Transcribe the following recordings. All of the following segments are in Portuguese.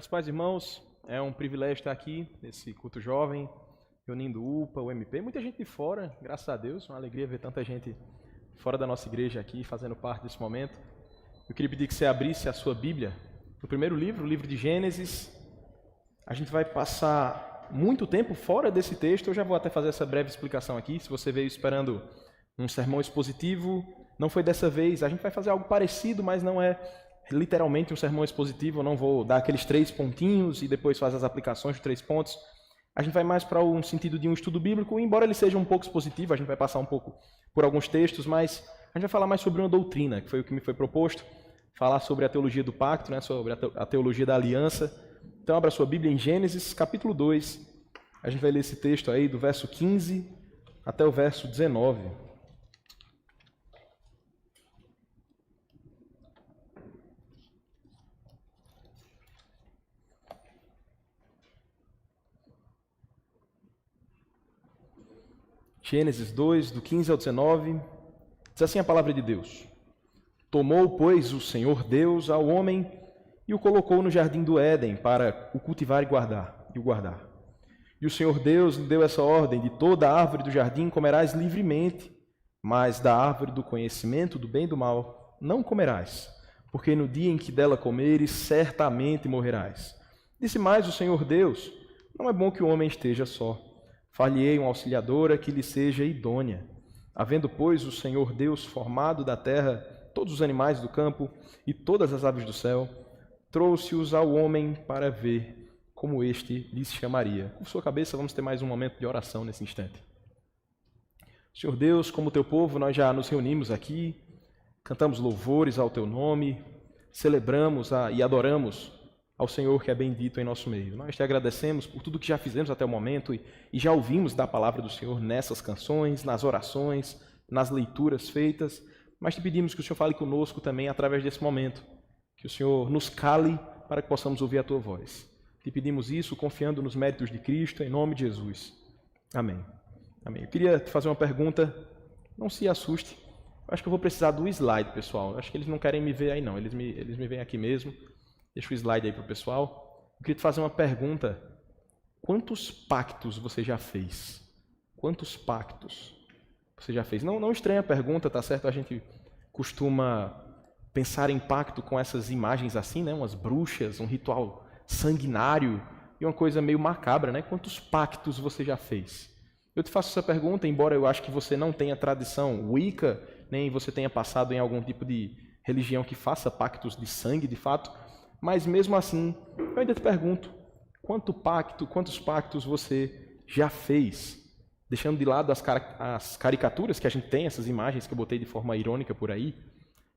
Meus pais e irmãos, é um privilégio estar aqui nesse culto jovem, reunindo o UPA, o MP, muita gente de fora, graças a Deus, uma alegria ver tanta gente fora da nossa igreja aqui, fazendo parte desse momento. Eu queria pedir que você abrisse a sua Bíblia no primeiro livro, o livro de Gênesis. A gente vai passar muito tempo fora desse texto, eu já vou até fazer essa breve explicação aqui. Se você veio esperando um sermão expositivo, não foi dessa vez. A gente vai fazer algo parecido, mas não é literalmente um sermão expositivo. Eu não vou dar aqueles 3 pontinhos e depois fazer as aplicações de 3 pontos. A gente vai mais para um sentido de um estudo bíblico, embora ele seja um pouco expositivo, a gente vai passar um pouco por alguns textos, mas a gente vai falar mais sobre uma doutrina, que foi o que me foi proposto, falar sobre a teologia do pacto, né, sobre a teologia da aliança. Então, abra sua Bíblia em Gênesis, capítulo 2. A gente vai ler esse texto aí do verso 15 até o verso 19. Gênesis 2, do 15 ao 19, diz assim a palavra de Deus. Tomou, pois, o Senhor Deus ao homem e o colocou no jardim do Éden para o cultivar e o guardar. E o Senhor Deus lhe deu essa ordem: de toda a árvore do jardim comerás livremente, mas da árvore do conhecimento do bem e do mal não comerás, porque no dia em que dela comeres, certamente morrerás. Disse mais o Senhor Deus: não é bom que o homem esteja só. Far-lhe-ei uma auxiliadora que lhe seja idônea. Havendo, pois, o Senhor Deus formado da terra todos os animais do campo e todas as aves do céu, trouxe-os ao homem para ver como este lhes chamaria. Com sua cabeça, vamos ter mais um momento de oração nesse instante. Senhor Deus, como teu povo, nós já nos reunimos aqui, cantamos louvores ao teu nome, celebramos e adoramos ao Senhor que é bendito em nosso meio. Nós te agradecemos por tudo que já fizemos até o momento e já ouvimos da palavra do Senhor nessas canções, nas orações, nas leituras feitas, mas te pedimos que o Senhor fale conosco também através desse momento, que o Senhor nos cale para que possamos ouvir a tua voz. Te pedimos isso confiando nos méritos de Cristo, em nome de Jesus. Amém. Amém. Eu queria te fazer uma pergunta, não se assuste, eu acho que eu vou precisar do slide, pessoal. Eu acho que eles não querem me ver aí não, eles me veem aqui mesmo. Deixa o slide aí para o pessoal. Eu queria te fazer uma pergunta. Quantos pactos você já fez? Quantos pactos você já fez? Não estranha a pergunta, tá certo? A gente costuma pensar em pacto com essas imagens assim, né? Umas bruxas, um ritual sanguinário e uma coisa meio macabra, né? Quantos pactos você já fez? Eu te faço essa pergunta, embora eu acho que você não tenha tradição Wicca, nem você tenha passado em algum tipo de religião que faça pactos de sangue, de fato. Mas mesmo assim, eu ainda te pergunto, quantos pactos você já fez? Deixando de lado as caricaturas que a gente tem, essas imagens que eu botei de forma irônica por aí,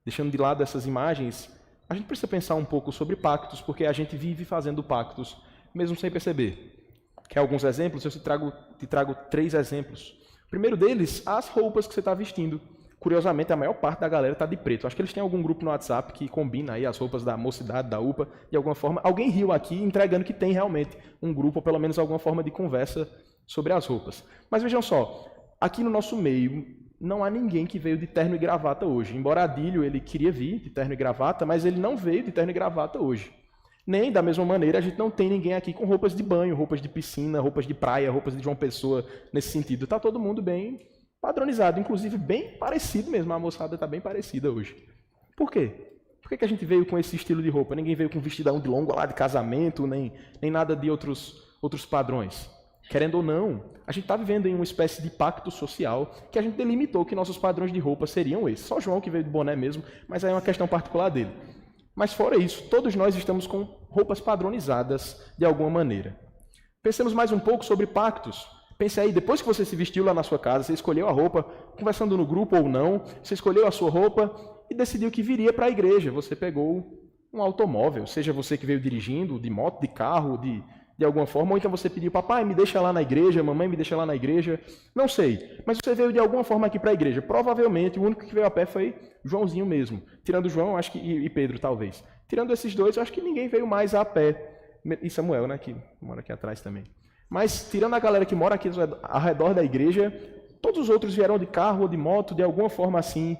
deixando de lado essas imagens, a gente precisa pensar um pouco sobre pactos, porque a gente vive fazendo pactos, mesmo sem perceber. Quer alguns exemplos? Eu te trago 3 exemplos. O primeiro deles, as roupas que você está vestindo. Curiosamente, a maior parte da galera está de preto. Acho que eles têm algum grupo no WhatsApp que combina aí as roupas da mocidade, da UPA, de alguma forma. Alguém riu aqui entregando que tem realmente um grupo, ou pelo menos alguma forma de conversa sobre as roupas. Mas vejam só, aqui no nosso meio não há ninguém que veio de terno e gravata hoje. Embora Adílio ele queria vir de terno e gravata, mas ele não veio de terno e gravata hoje. Nem, da mesma maneira, a gente não tem ninguém aqui com roupas de banho, roupas de piscina, roupas de praia, roupas de João Pessoa, nesse sentido. Está todo mundo bem padronizado, inclusive bem parecido mesmo, a moçada está bem parecida hoje. Por quê? Por que a gente veio com esse estilo de roupa? Ninguém veio com vestidão de longo lá de casamento, nem nada de outros padrões. Querendo ou não, a gente está vivendo em uma espécie de pacto social que a gente delimitou que nossos padrões de roupa seriam esses. Só João que veio de boné mesmo, mas aí é uma questão particular dele. Mas fora isso, todos nós estamos com roupas padronizadas de alguma maneira. Pensemos mais um pouco sobre pactos. Pense aí, depois que você se vestiu lá na sua casa, você escolheu a roupa, conversando no grupo ou não, você escolheu a sua roupa e decidiu que viria para a igreja. Você pegou um automóvel, seja você que veio dirigindo, de moto, de carro, de alguma forma, ou então você pediu, papai, me deixa lá na igreja, mamãe, me deixa lá na igreja. Não sei, mas você veio de alguma forma aqui para a igreja. Provavelmente, o único que veio a pé foi Joãozinho mesmo. Tirando João, acho que e Pedro, talvez. Tirando esses dois, eu acho que ninguém veio mais a pé. E Samuel, né, que mora aqui atrás também. Mas, tirando a galera que mora aqui ao redor da igreja, todos os outros vieram de carro ou de moto, de alguma forma assim,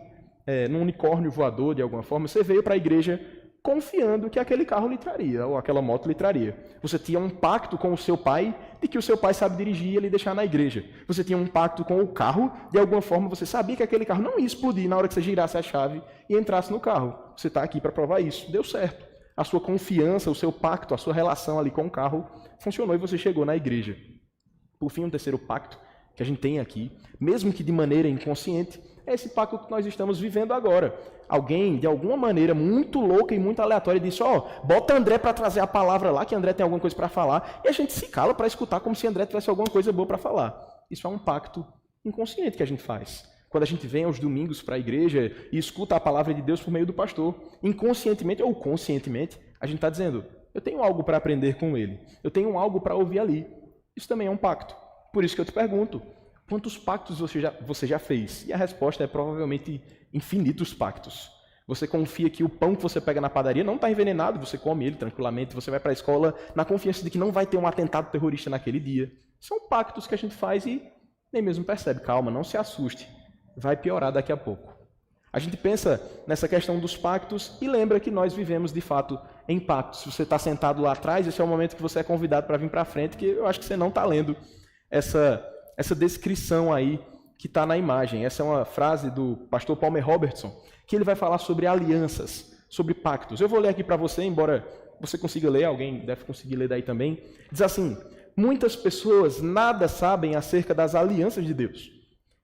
num unicórnio voador, de alguma forma. Você veio para a igreja confiando que aquele carro lhe traria, ou aquela moto lhe traria. Você tinha um pacto com o seu pai de que o seu pai sabe dirigir e ia lhe deixar na igreja. Você tinha um pacto com o carro, de alguma forma você sabia que aquele carro não ia explodir na hora que você girasse a chave e entrasse no carro. Você está aqui para provar isso. Deu certo. A sua confiança, o seu pacto, a sua relação ali com o carro funcionou e você chegou na igreja. Por fim, um terceiro pacto que a gente tem aqui, mesmo que de maneira inconsciente, é esse pacto que nós estamos vivendo agora. Alguém, de alguma maneira muito louca e muito aleatória, disse, bota André para trazer a palavra lá, que André tem alguma coisa para falar, e a gente se cala para escutar como se André tivesse alguma coisa boa para falar. Isso é um pacto inconsciente que a gente faz. Quando a gente vem aos domingos para a igreja e escuta a palavra de Deus por meio do pastor, inconscientemente ou conscientemente, a gente está dizendo, eu tenho algo para aprender com ele, eu tenho algo para ouvir ali. Isso também é um pacto. Por isso que eu te pergunto, quantos pactos você já fez? E a resposta é provavelmente infinitos pactos. Você confia que o pão que você pega na padaria não está envenenado, você come ele tranquilamente, você vai para a escola na confiança de que não vai ter um atentado terrorista naquele dia. São pactos que a gente faz e nem mesmo percebe. Calma, não se assuste. Vai piorar daqui a pouco. A gente pensa nessa questão dos pactos e lembra que nós vivemos, de fato, em pactos. Se você está sentado lá atrás, esse é o momento que você é convidado para vir para frente, que eu acho que você não está lendo essa descrição aí que está na imagem. Essa é uma frase do pastor Palmer Robertson, que ele vai falar sobre alianças, sobre pactos. Eu vou ler aqui para você, embora você consiga ler, alguém deve conseguir ler daí também. Diz assim, muitas pessoas nada sabem acerca das alianças de Deus.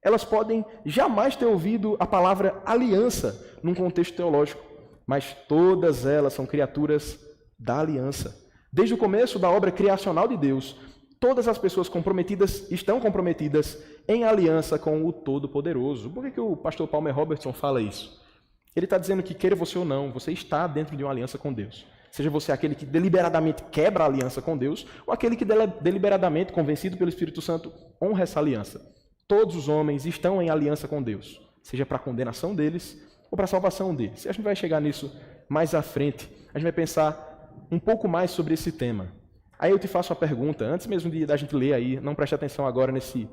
Elas podem jamais ter ouvido a palavra aliança num contexto teológico, mas todas elas são criaturas da aliança. Desde o começo da obra criacional de Deus, todas as pessoas comprometidas estão comprometidas em aliança com o Todo-Poderoso. Por que o pastor Palmer Robertson fala isso? Ele está dizendo que, queira você ou não, você está dentro de uma aliança com Deus. Seja você aquele que deliberadamente quebra a aliança com Deus, ou aquele que deliberadamente, convencido pelo Espírito Santo, honra essa aliança. Todos os homens estão em aliança com Deus, seja para a condenação deles ou para a salvação deles. E a gente vai chegar nisso mais à frente. A gente vai pensar um pouco mais sobre esse tema. Aí eu te faço a pergunta, antes mesmo da gente ler aí, não preste atenção agora nesse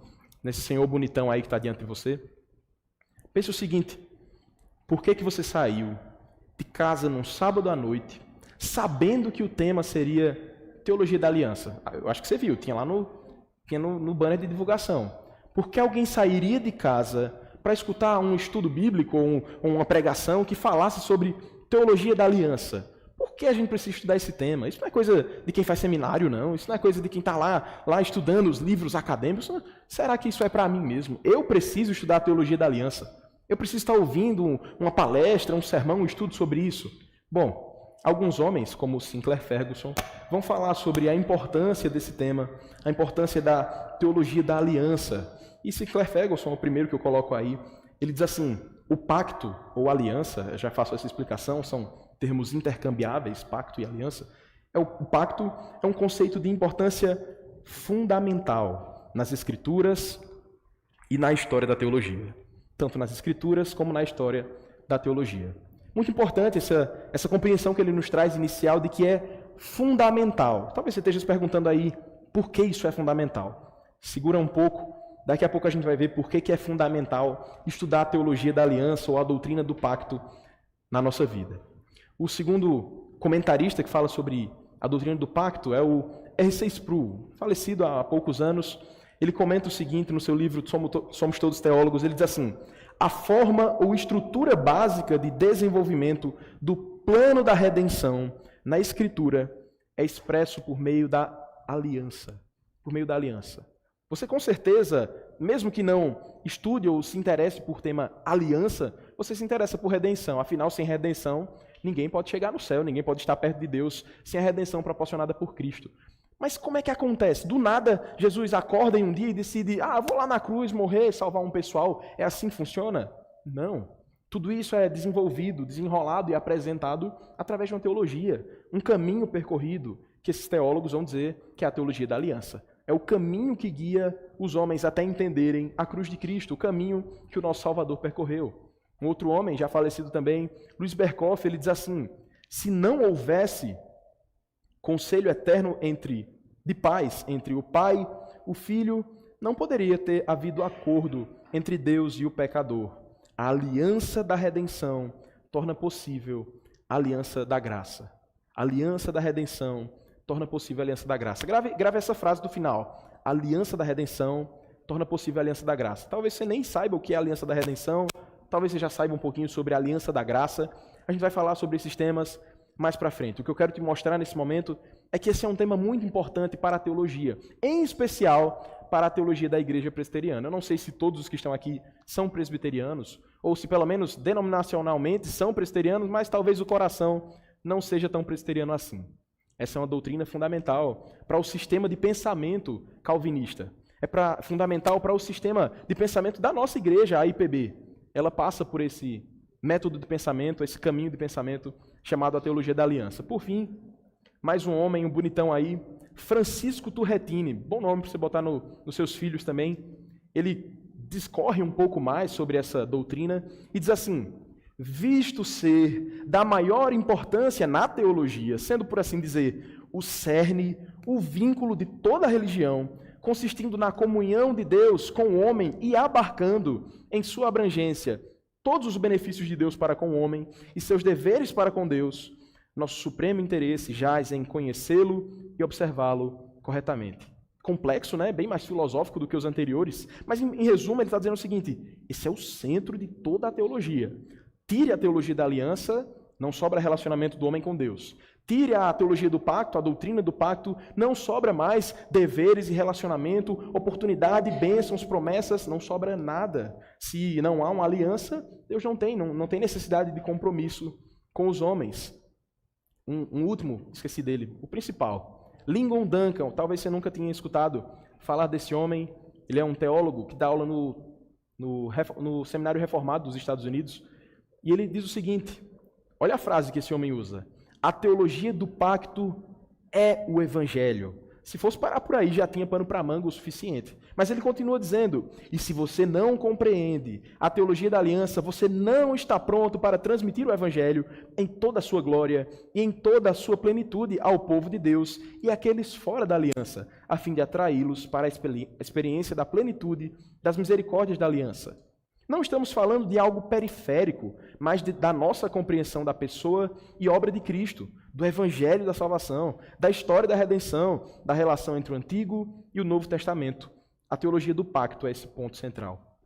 senhor bonitão aí que está diante de você. Pense o seguinte, por que você saiu de casa num sábado à noite, sabendo que o tema seria Teologia da Aliança? Eu acho que você viu, tinha lá no banner de divulgação. Por que alguém sairia de casa para escutar um estudo bíblico ou uma pregação que falasse sobre Teologia da Aliança? Por que a gente precisa estudar esse tema? Isso não é coisa de quem faz seminário, não. Isso não é coisa de quem está lá estudando os livros acadêmicos. Será que isso é para mim mesmo? Eu preciso estudar a Teologia da Aliança. Eu preciso estar ouvindo uma palestra, um sermão, um estudo sobre isso. Bom, alguns homens, como Sinclair Ferguson, vão falar sobre a importância desse tema, a importância da Teologia da Aliança. E Sinclair Ferguson, o primeiro que eu coloco aí, ele diz assim, o pacto ou aliança, eu já faço essa explicação, são termos intercambiáveis, pacto e aliança. O pacto é um conceito de importância fundamental nas Escrituras e na história da teologia. Tanto nas Escrituras como na história da teologia. Muito importante essa compreensão que ele nos traz inicial de que é fundamental. Talvez você esteja se perguntando aí por que isso é fundamental. Segura um pouco, daqui a pouco a gente vai ver por que é fundamental estudar a teologia da aliança ou a doutrina do pacto na nossa vida. O segundo comentarista que fala sobre a doutrina do pacto é o R.C. Sproul, falecido há poucos anos. Ele comenta o seguinte no seu livro Somos Todos Teólogos, ele diz assim, a forma ou estrutura básica de desenvolvimento do plano da redenção na Escritura é expresso por meio da aliança. Por meio da aliança. Você com certeza, mesmo que não estude ou se interesse por tema aliança, você se interessa por redenção. Afinal, sem redenção, ninguém pode chegar no céu, ninguém pode estar perto de Deus sem a redenção proporcionada por Cristo. Mas como é que acontece? Do nada, Jesus acorda em um dia e decide, vou lá na cruz morrer, salvar um pessoal. É assim que funciona? Não. Tudo isso é desenvolvido, desenrolado e apresentado através de uma teologia, um caminho percorrido, que esses teólogos vão dizer que é a teologia da aliança. É o caminho que guia os homens até entenderem a cruz de Cristo, o caminho que o nosso Salvador percorreu. Um outro homem, já falecido também, Luiz Berkoff, ele diz assim, se não houvesse conselho eterno de paz entre o Pai, o Filho, não poderia ter havido acordo entre Deus e o pecador. A aliança da redenção torna possível a aliança da graça. A aliança da redenção torna possível a aliança da graça. Grave essa frase do final. A aliança da redenção torna possível a aliança da graça. Talvez você nem saiba o que é a aliança da redenção, talvez você já saiba um pouquinho sobre a aliança da graça. A gente vai falar sobre esses temas mais para frente. O que eu quero te mostrar nesse momento é que esse é um tema muito importante para a teologia, em especial para a teologia da igreja presbiteriana. Eu não sei se todos os que estão aqui são presbiterianos, ou se pelo menos denominacionalmente são presbiterianos, mas talvez o coração não seja tão presbiteriano assim. Essa é uma doutrina fundamental para o sistema de pensamento calvinista. É fundamental para o sistema de pensamento da nossa igreja, a IPB. Ela passa por esse método de pensamento, esse caminho de pensamento chamado a teologia da aliança. Por fim, mais um homem, um bonitão aí, Francisco Turretini, bom nome para você botar nos seus filhos também. Ele discorre um pouco mais sobre essa doutrina e diz assim: visto ser da maior importância na teologia, sendo, por assim dizer, o cerne, o vínculo de toda a religião, consistindo na comunhão de Deus com o homem e abarcando em sua abrangência todos os benefícios de Deus para com o homem e seus deveres para com Deus, nosso supremo interesse jaz em conhecê-lo e observá-lo corretamente. Complexo, né? Bem mais filosófico do que os anteriores, mas em resumo ele está dizendo o seguinte: esse é o centro de toda a teologia. Tire a teologia da aliança, não sobra relacionamento do homem com Deus. Tire a teologia do pacto, a doutrina do pacto, não sobra mais deveres e relacionamento, oportunidade, bênçãos, promessas, não sobra nada. Se não há uma aliança, Deus não tem necessidade de compromisso com os homens. Um último, esqueci dele, o principal. Lyndon Duncan, talvez você nunca tenha escutado falar desse homem. Ele é um teólogo que dá aula no Seminário Reformado dos Estados Unidos. E ele diz o seguinte, olha a frase que esse homem usa: a teologia do pacto é o evangelho. Se fosse parar por aí, já tinha pano para manga o suficiente. Mas ele continua dizendo: e se você não compreende a teologia da aliança, você não está pronto para transmitir o evangelho em toda a sua glória e em toda a sua plenitude ao povo de Deus e àqueles fora da aliança, a fim de atraí-los para a experiência da plenitude das misericórdias da aliança. Não estamos falando de algo periférico, mas da nossa compreensão da pessoa e obra de Cristo, do Evangelho da salvação, da história da redenção, da relação entre o Antigo e o Novo Testamento. A teologia do pacto é esse ponto central.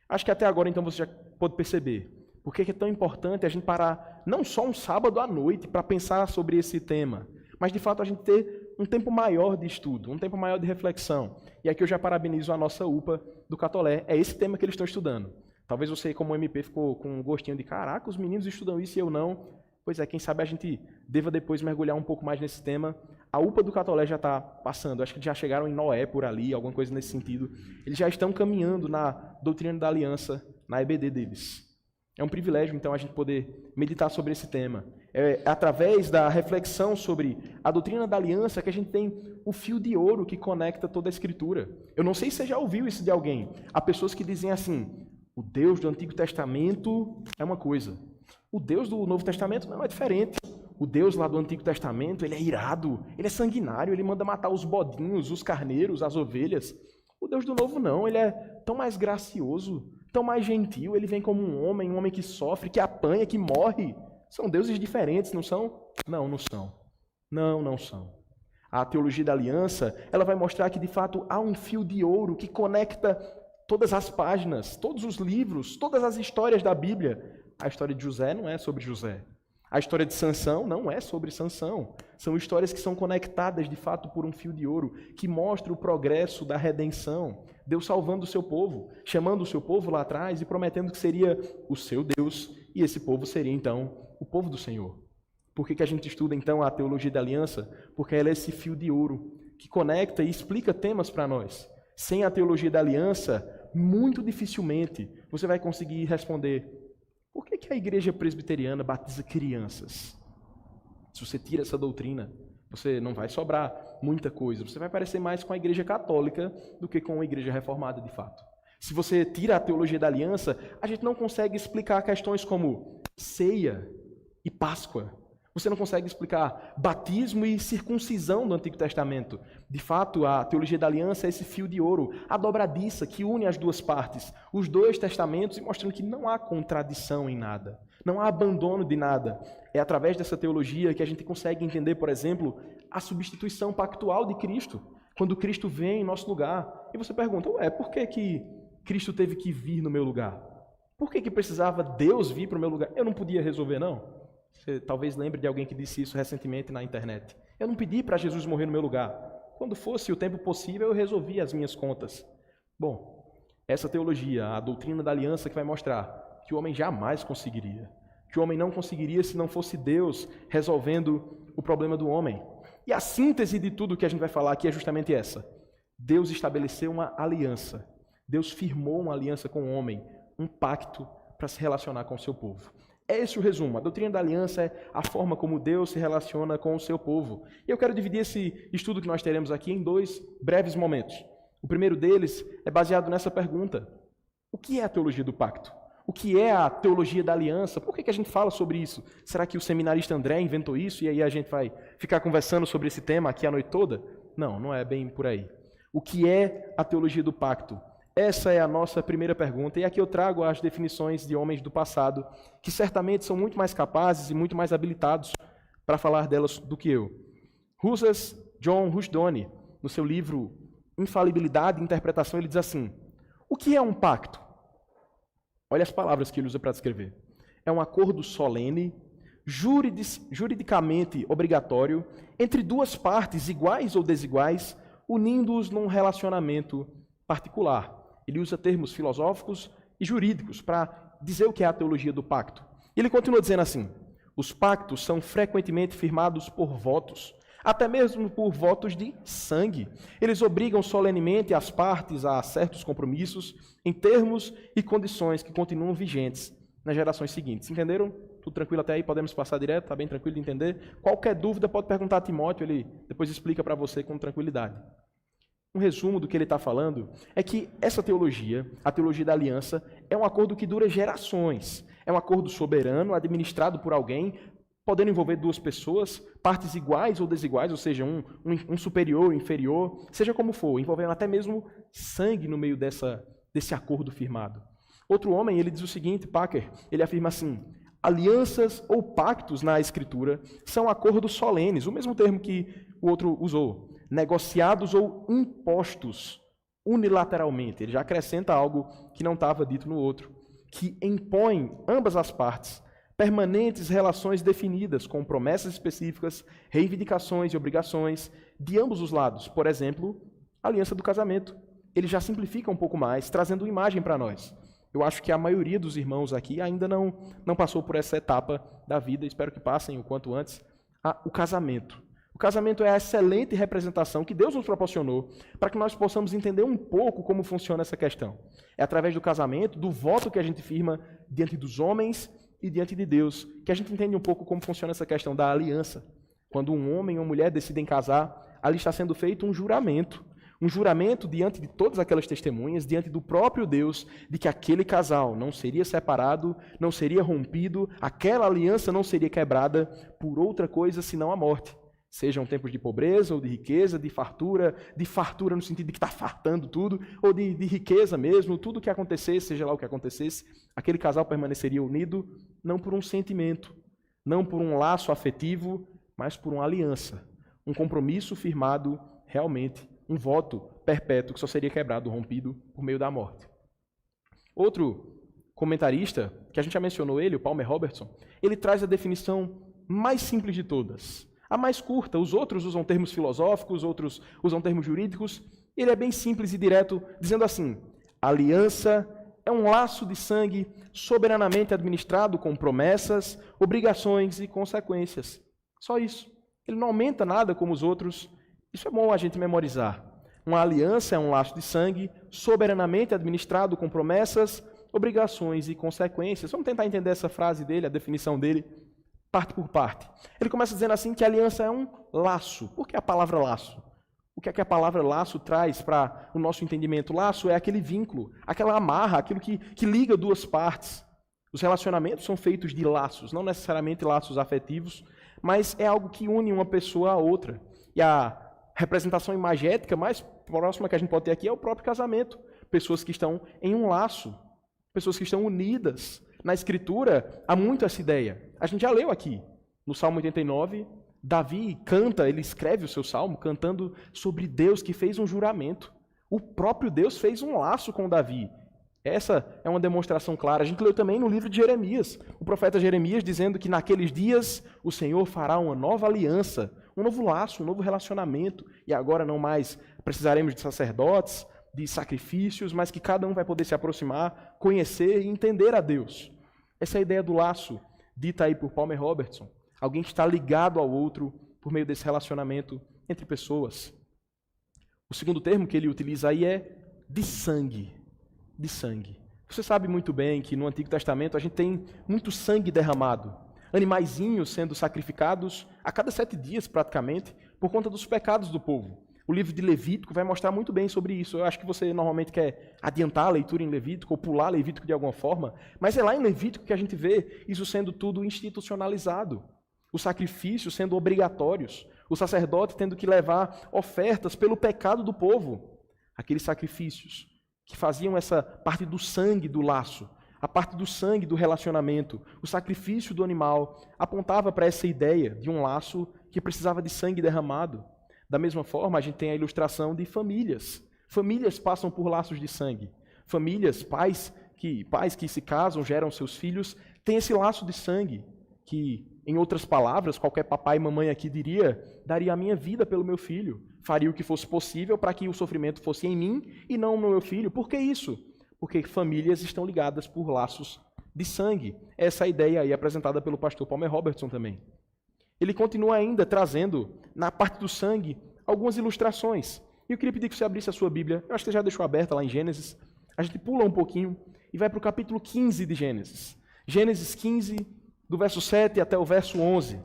Acho que até agora, então, você já pode perceber por que é tão importante a gente parar não só um sábado à noite para pensar sobre esse tema, mas, de fato, a gente ter um tempo maior de estudo, um tempo maior de reflexão. E aqui eu já parabenizo a nossa UPA do Catolé. É esse tema que eles estão estudando. Talvez você, como MP, ficou com um gostinho de caraca, os meninos estudam isso e eu não. Pois é, quem sabe a gente deva depois mergulhar um pouco mais nesse tema. A UPA do Catolé já está passando, acho que já chegaram em Noé por ali, alguma coisa nesse sentido. Eles já estão caminhando na doutrina da aliança, na EBD deles. É um privilégio, então, a gente poder meditar sobre esse tema. É através da reflexão sobre a doutrina da aliança que a gente tem o fio de ouro que conecta toda a Escritura. Eu não sei se você já ouviu isso de alguém. Há pessoas que dizem assim: o Deus do Antigo Testamento é uma coisa. O Deus do Novo Testamento não é diferente. O Deus lá do Antigo Testamento, ele é irado, ele é sanguinário, ele manda matar os bodinhos, os carneiros, as ovelhas. O Deus do Novo não, ele é tão mais gracioso, tão mais gentil, ele vem como um homem que sofre, que apanha, que morre. São deuses diferentes, não são? Não são. Não são. A teologia da aliança, ela vai mostrar que de fato há um fio de ouro que conecta todas as páginas, todos os livros, todas as histórias da Bíblia. A história de José não é sobre José. A história de Sansão não é sobre Sansão. São histórias que são conectadas, de fato, por um fio de ouro, que mostra o progresso da redenção. Deus salvando o seu povo, chamando o seu povo lá atrás e prometendo que seria o seu Deus, e esse povo seria, então, o povo do Senhor. Por que a gente estuda, então, a teologia da aliança? Porque ela é esse fio de ouro que conecta e explica temas para nós. Sem a teologia da aliança, muito dificilmente você vai conseguir responder: por que a igreja presbiteriana batiza crianças? Se você tira essa doutrina, você não vai sobrar muita coisa. Você vai parecer mais com a igreja católica do que com a igreja reformada, de fato. Se você tira a teologia da aliança, a gente não consegue explicar questões como ceia e Páscoa. Você não consegue explicar batismo e circuncisão do Antigo Testamento. De fato, a teologia da aliança é esse fio de ouro, a dobradiça que une as duas partes, os dois testamentos, e mostrando que não há contradição em nada, não há abandono de nada. É através dessa teologia que a gente consegue entender, por exemplo, a substituição pactual de Cristo, quando Cristo vem em nosso lugar. E você pergunta, por que Cristo teve que vir no meu lugar? Por que precisava Deus vir para o meu lugar? Eu não podia resolver, não? Você talvez lembre de alguém que disse isso recentemente na internet. Eu não pedi para Jesus morrer no meu lugar. Quando fosse o tempo possível, eu resolvia as minhas contas. Bom, essa teologia, a doutrina da aliança, que vai mostrar que o homem jamais conseguiria. Que o homem não conseguiria se não fosse Deus resolvendo o problema do homem. E a síntese de tudo que a gente vai falar aqui é justamente essa. Deus estabeleceu uma aliança. Deus firmou uma aliança com o homem, um pacto para se relacionar com o seu povo. É esse o resumo. A doutrina da aliança é a forma como Deus se relaciona com o seu povo. E eu quero dividir esse estudo que nós teremos aqui em 2 breves momentos. O primeiro deles é baseado nessa pergunta. O que é a teologia do pacto? O que é a teologia da aliança? Por que a gente fala sobre isso? Será que o seminarista André inventou isso e aí a gente vai ficar conversando sobre esse tema aqui a noite toda? Não, não é bem por aí. O que é a teologia do pacto? Essa é a nossa primeira pergunta, e aqui eu trago as definições de homens do passado, que certamente são muito mais capazes e muito mais habilitados para falar delas do que eu. John Rushdoni, no seu livro Infalibilidade e Interpretação, ele diz assim, o que é um pacto? Olha as palavras que ele usa para descrever. É um acordo solene, juridicamente obrigatório, entre duas partes iguais ou desiguais, unindo-os num relacionamento particular. Ele usa termos filosóficos e jurídicos para dizer o que é a teologia do pacto. Ele continua dizendo assim, os pactos são frequentemente firmados por votos, até mesmo por votos de sangue. Eles obrigam solenemente as partes a certos compromissos em termos e condições que continuam vigentes nas gerações seguintes. Entenderam? Tudo tranquilo até aí? Podemos passar direto? Está bem tranquilo de entender? Qualquer dúvida pode perguntar a Timóteo, ele depois explica para você com tranquilidade. Um resumo do que ele está falando é que essa teologia, a teologia da aliança, é um acordo que dura gerações. É um acordo soberano, administrado por alguém, podendo envolver duas pessoas, partes iguais ou desiguais, ou seja, um superior ou inferior, seja como for, envolvendo até mesmo sangue no meio desse acordo firmado. Outro homem, ele diz o seguinte, Packer, ele afirma assim, alianças ou pactos na Escritura são acordos solenes, o mesmo termo que o outro usou, negociados ou impostos unilateralmente. Ele já acrescenta algo que não estava dito no outro, que impõe ambas as partes permanentes relações definidas com promessas específicas, reivindicações e obrigações de ambos os lados. Por exemplo, a aliança do casamento. Ele já simplifica um pouco mais, trazendo uma imagem para nós. Eu acho que a maioria dos irmãos aqui ainda não passou por essa etapa da vida, espero que passem o quanto antes, o casamento. O casamento é a excelente representação que Deus nos proporcionou para que nós possamos entender um pouco como funciona essa questão. É através do casamento, do voto que a gente firma diante dos homens e diante de Deus, que a gente entende um pouco como funciona essa questão da aliança. Quando um homem ou uma mulher decidem casar, ali está sendo feito um juramento diante de todas aquelas testemunhas, diante do próprio Deus, de que aquele casal não seria separado, não seria rompido, aquela aliança não seria quebrada por outra coisa senão a morte. Sejam tempos de pobreza ou de riqueza, de fartura no sentido de que está fartando tudo, ou de riqueza mesmo, tudo que acontecesse, seja lá o que acontecesse, aquele casal permaneceria unido não por um sentimento, não por um laço afetivo, mas por uma aliança, um compromisso firmado realmente, um voto perpétuo que só seria quebrado, rompido por meio da morte. Outro comentarista, que a gente já mencionou ele, o Palmer Robertson, ele traz a definição mais simples de todas, a mais curta. Os outros usam termos filosóficos, outros usam termos jurídicos. Ele é bem simples e direto, dizendo assim, aliança é um laço de sangue soberanamente administrado com promessas, obrigações e consequências. Só isso. Ele não aumenta nada como os outros. Isso é bom a gente memorizar. Uma aliança é um laço de sangue soberanamente administrado com promessas, obrigações e consequências. Vamos tentar entender essa frase dele, a definição dele, parte por parte. Ele começa dizendo assim que a aliança é um laço. Por que a palavra laço? O que é que a palavra laço traz para o nosso entendimento? Laço é aquele vínculo, aquela amarra, aquilo que liga duas partes. Os relacionamentos são feitos de laços, não necessariamente laços afetivos, mas é algo que une uma pessoa à outra. E a representação imagética mais próxima que a gente pode ter aqui é o próprio casamento. Pessoas que estão em um laço, pessoas que estão unidas. Na Escritura, há muito essa ideia. A gente já leu aqui, no Salmo 89, Davi canta, ele escreve o seu salmo cantando sobre Deus que fez um juramento. O próprio Deus fez um laço com Davi. Essa é uma demonstração clara. A gente leu também no livro de Jeremias, o profeta Jeremias dizendo que naqueles dias o Senhor fará uma nova aliança, um novo laço, um novo relacionamento, e agora não mais precisaremos de sacerdotes, de sacrifícios, mas que cada um vai poder se aproximar, conhecer e entender a Deus. Essa é a ideia do laço, dita aí por Palmer Robertson. Alguém que está ligado ao outro por meio desse relacionamento entre pessoas. O segundo termo que ele utiliza aí é de sangue. De sangue. Você sabe muito bem que no Antigo Testamento a gente tem muito sangue derramado. Animaizinhos sendo sacrificados a cada 7 dias, praticamente, por conta dos pecados do povo. O livro de Levítico vai mostrar muito bem sobre isso. Eu acho que você normalmente quer adiantar a leitura em Levítico ou pular Levítico de alguma forma, mas é lá em Levítico que a gente vê isso sendo tudo institucionalizado. Os sacrifícios sendo obrigatórios, o sacerdote tendo que levar ofertas pelo pecado do povo. Aqueles sacrifícios que faziam essa parte do sangue do laço, a parte do sangue do relacionamento, o sacrifício do animal, apontava para essa ideia de um laço que precisava de sangue derramado. Da mesma forma, a gente tem a ilustração de famílias. Famílias passam por laços de sangue. Famílias, pais que se casam, geram seus filhos, têm esse laço de sangue, que, em outras palavras, qualquer papai e mamãe aqui diria, daria a minha vida pelo meu filho, faria o que fosse possível para que o sofrimento fosse em mim e não no meu filho. Por que isso? Porque famílias estão ligadas por laços de sangue. Essa é a ideia aí apresentada pelo pastor Palmer Robertson também. Ele continua ainda trazendo, na parte do sangue, algumas ilustrações. E eu queria pedir que você abrisse a sua Bíblia. Eu acho que você já deixou aberta lá em Gênesis. A gente pula um pouquinho e vai para o capítulo 15 de Gênesis. Gênesis 15, do verso 7 até o verso 11.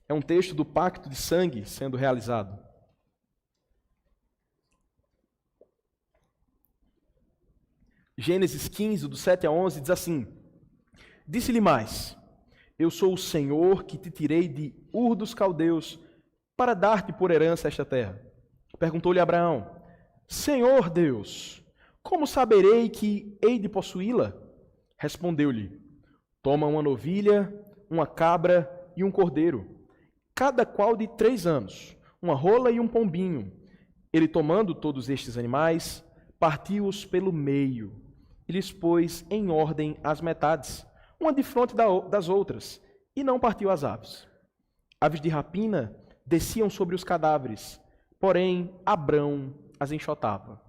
É um texto do pacto de sangue sendo realizado. Gênesis 15, do 7 a 11, diz assim: Disse-lhe mais: Eu sou o Senhor que te tirei de Ur dos Caldeus para dar-te por herança esta terra. Perguntou-lhe Abraão: Senhor Deus, como saberei que hei de possuí-la? Respondeu-lhe: Toma uma novilha, uma cabra e um cordeiro, cada qual de 3 anos, uma rola e um pombinho. Ele, tomando todos estes animais, partiu-os pelo meio e lhes pôs em ordem as metades, uma defronte das outras, e não partiu as aves. Aves de rapina desciam sobre os cadáveres, porém Abrão as enxotava.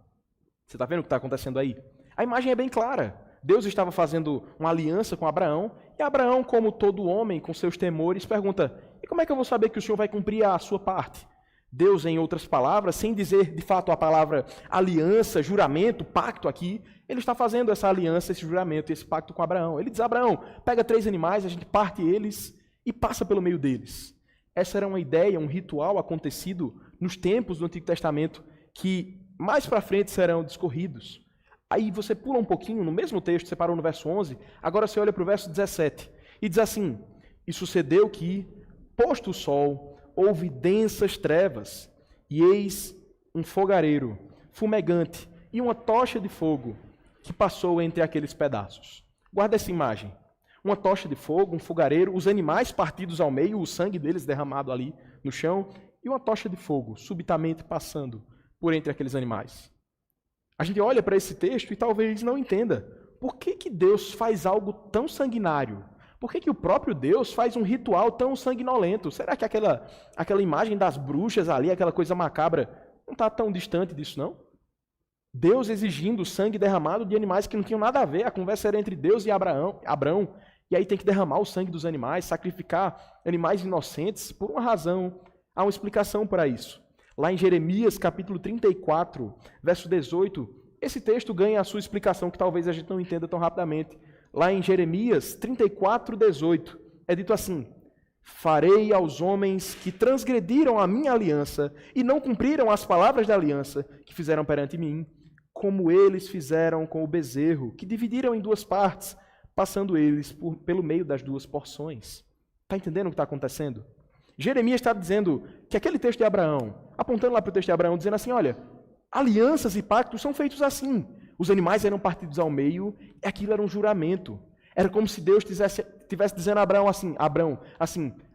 Você está vendo o que está acontecendo aí? A imagem é bem clara. Deus estava fazendo uma aliança com Abraão, e Abraão, como todo homem, com seus temores, pergunta: e como é que eu vou saber que o Senhor vai cumprir a sua parte? Deus, em outras palavras, sem dizer de fato a palavra aliança, juramento, pacto aqui, ele está fazendo essa aliança, esse juramento, esse pacto com Abraão. Ele diz: Abraão, pega 3 animais, a gente parte eles e passa pelo meio deles. Essa era uma ideia, um ritual acontecido nos tempos do Antigo Testamento que mais para frente serão discorridos. Aí você pula um pouquinho, no mesmo texto, você parou no verso 11, agora você olha para o verso 17 e diz assim: E sucedeu que, posto o sol, houve densas trevas, e eis um fogareiro fumegante e uma tocha de fogo que passou entre aqueles pedaços. Guarda essa imagem. Uma tocha de fogo, um fogareiro, os animais partidos ao meio, o sangue deles derramado ali no chão, e uma tocha de fogo subitamente passando por entre aqueles animais. A gente olha para esse texto e talvez não entenda por que Deus faz algo tão sanguinário. Por que o próprio Deus faz um ritual tão sanguinolento? Será que aquela imagem das bruxas ali, aquela coisa macabra, não está tão distante disso, não? Deus exigindo sangue derramado de animais que não tinham nada a ver. A conversa era entre Deus e Abrão, e aí tem que derramar o sangue dos animais, sacrificar animais inocentes, por uma razão. Há uma explicação para isso. Lá em Jeremias, capítulo 34, verso 18, esse texto ganha a sua explicação, que talvez a gente não entenda tão rapidamente. Lá em Jeremias 34, 18, é dito assim: Farei aos homens que transgrediram a minha aliança e não cumpriram as palavras da aliança que fizeram perante mim, como eles fizeram com o bezerro, que dividiram em 2 partes, passando eles pelo meio das 2 porções. Está entendendo o que está acontecendo? Jeremias está dizendo que aquele texto de Abraão, apontando lá para o texto de Abraão, dizendo assim, olha, alianças e pactos são feitos assim. Os animais eram partidos ao meio, e aquilo era um juramento. Era como se Deus estivesse dizendo a Abraão assim,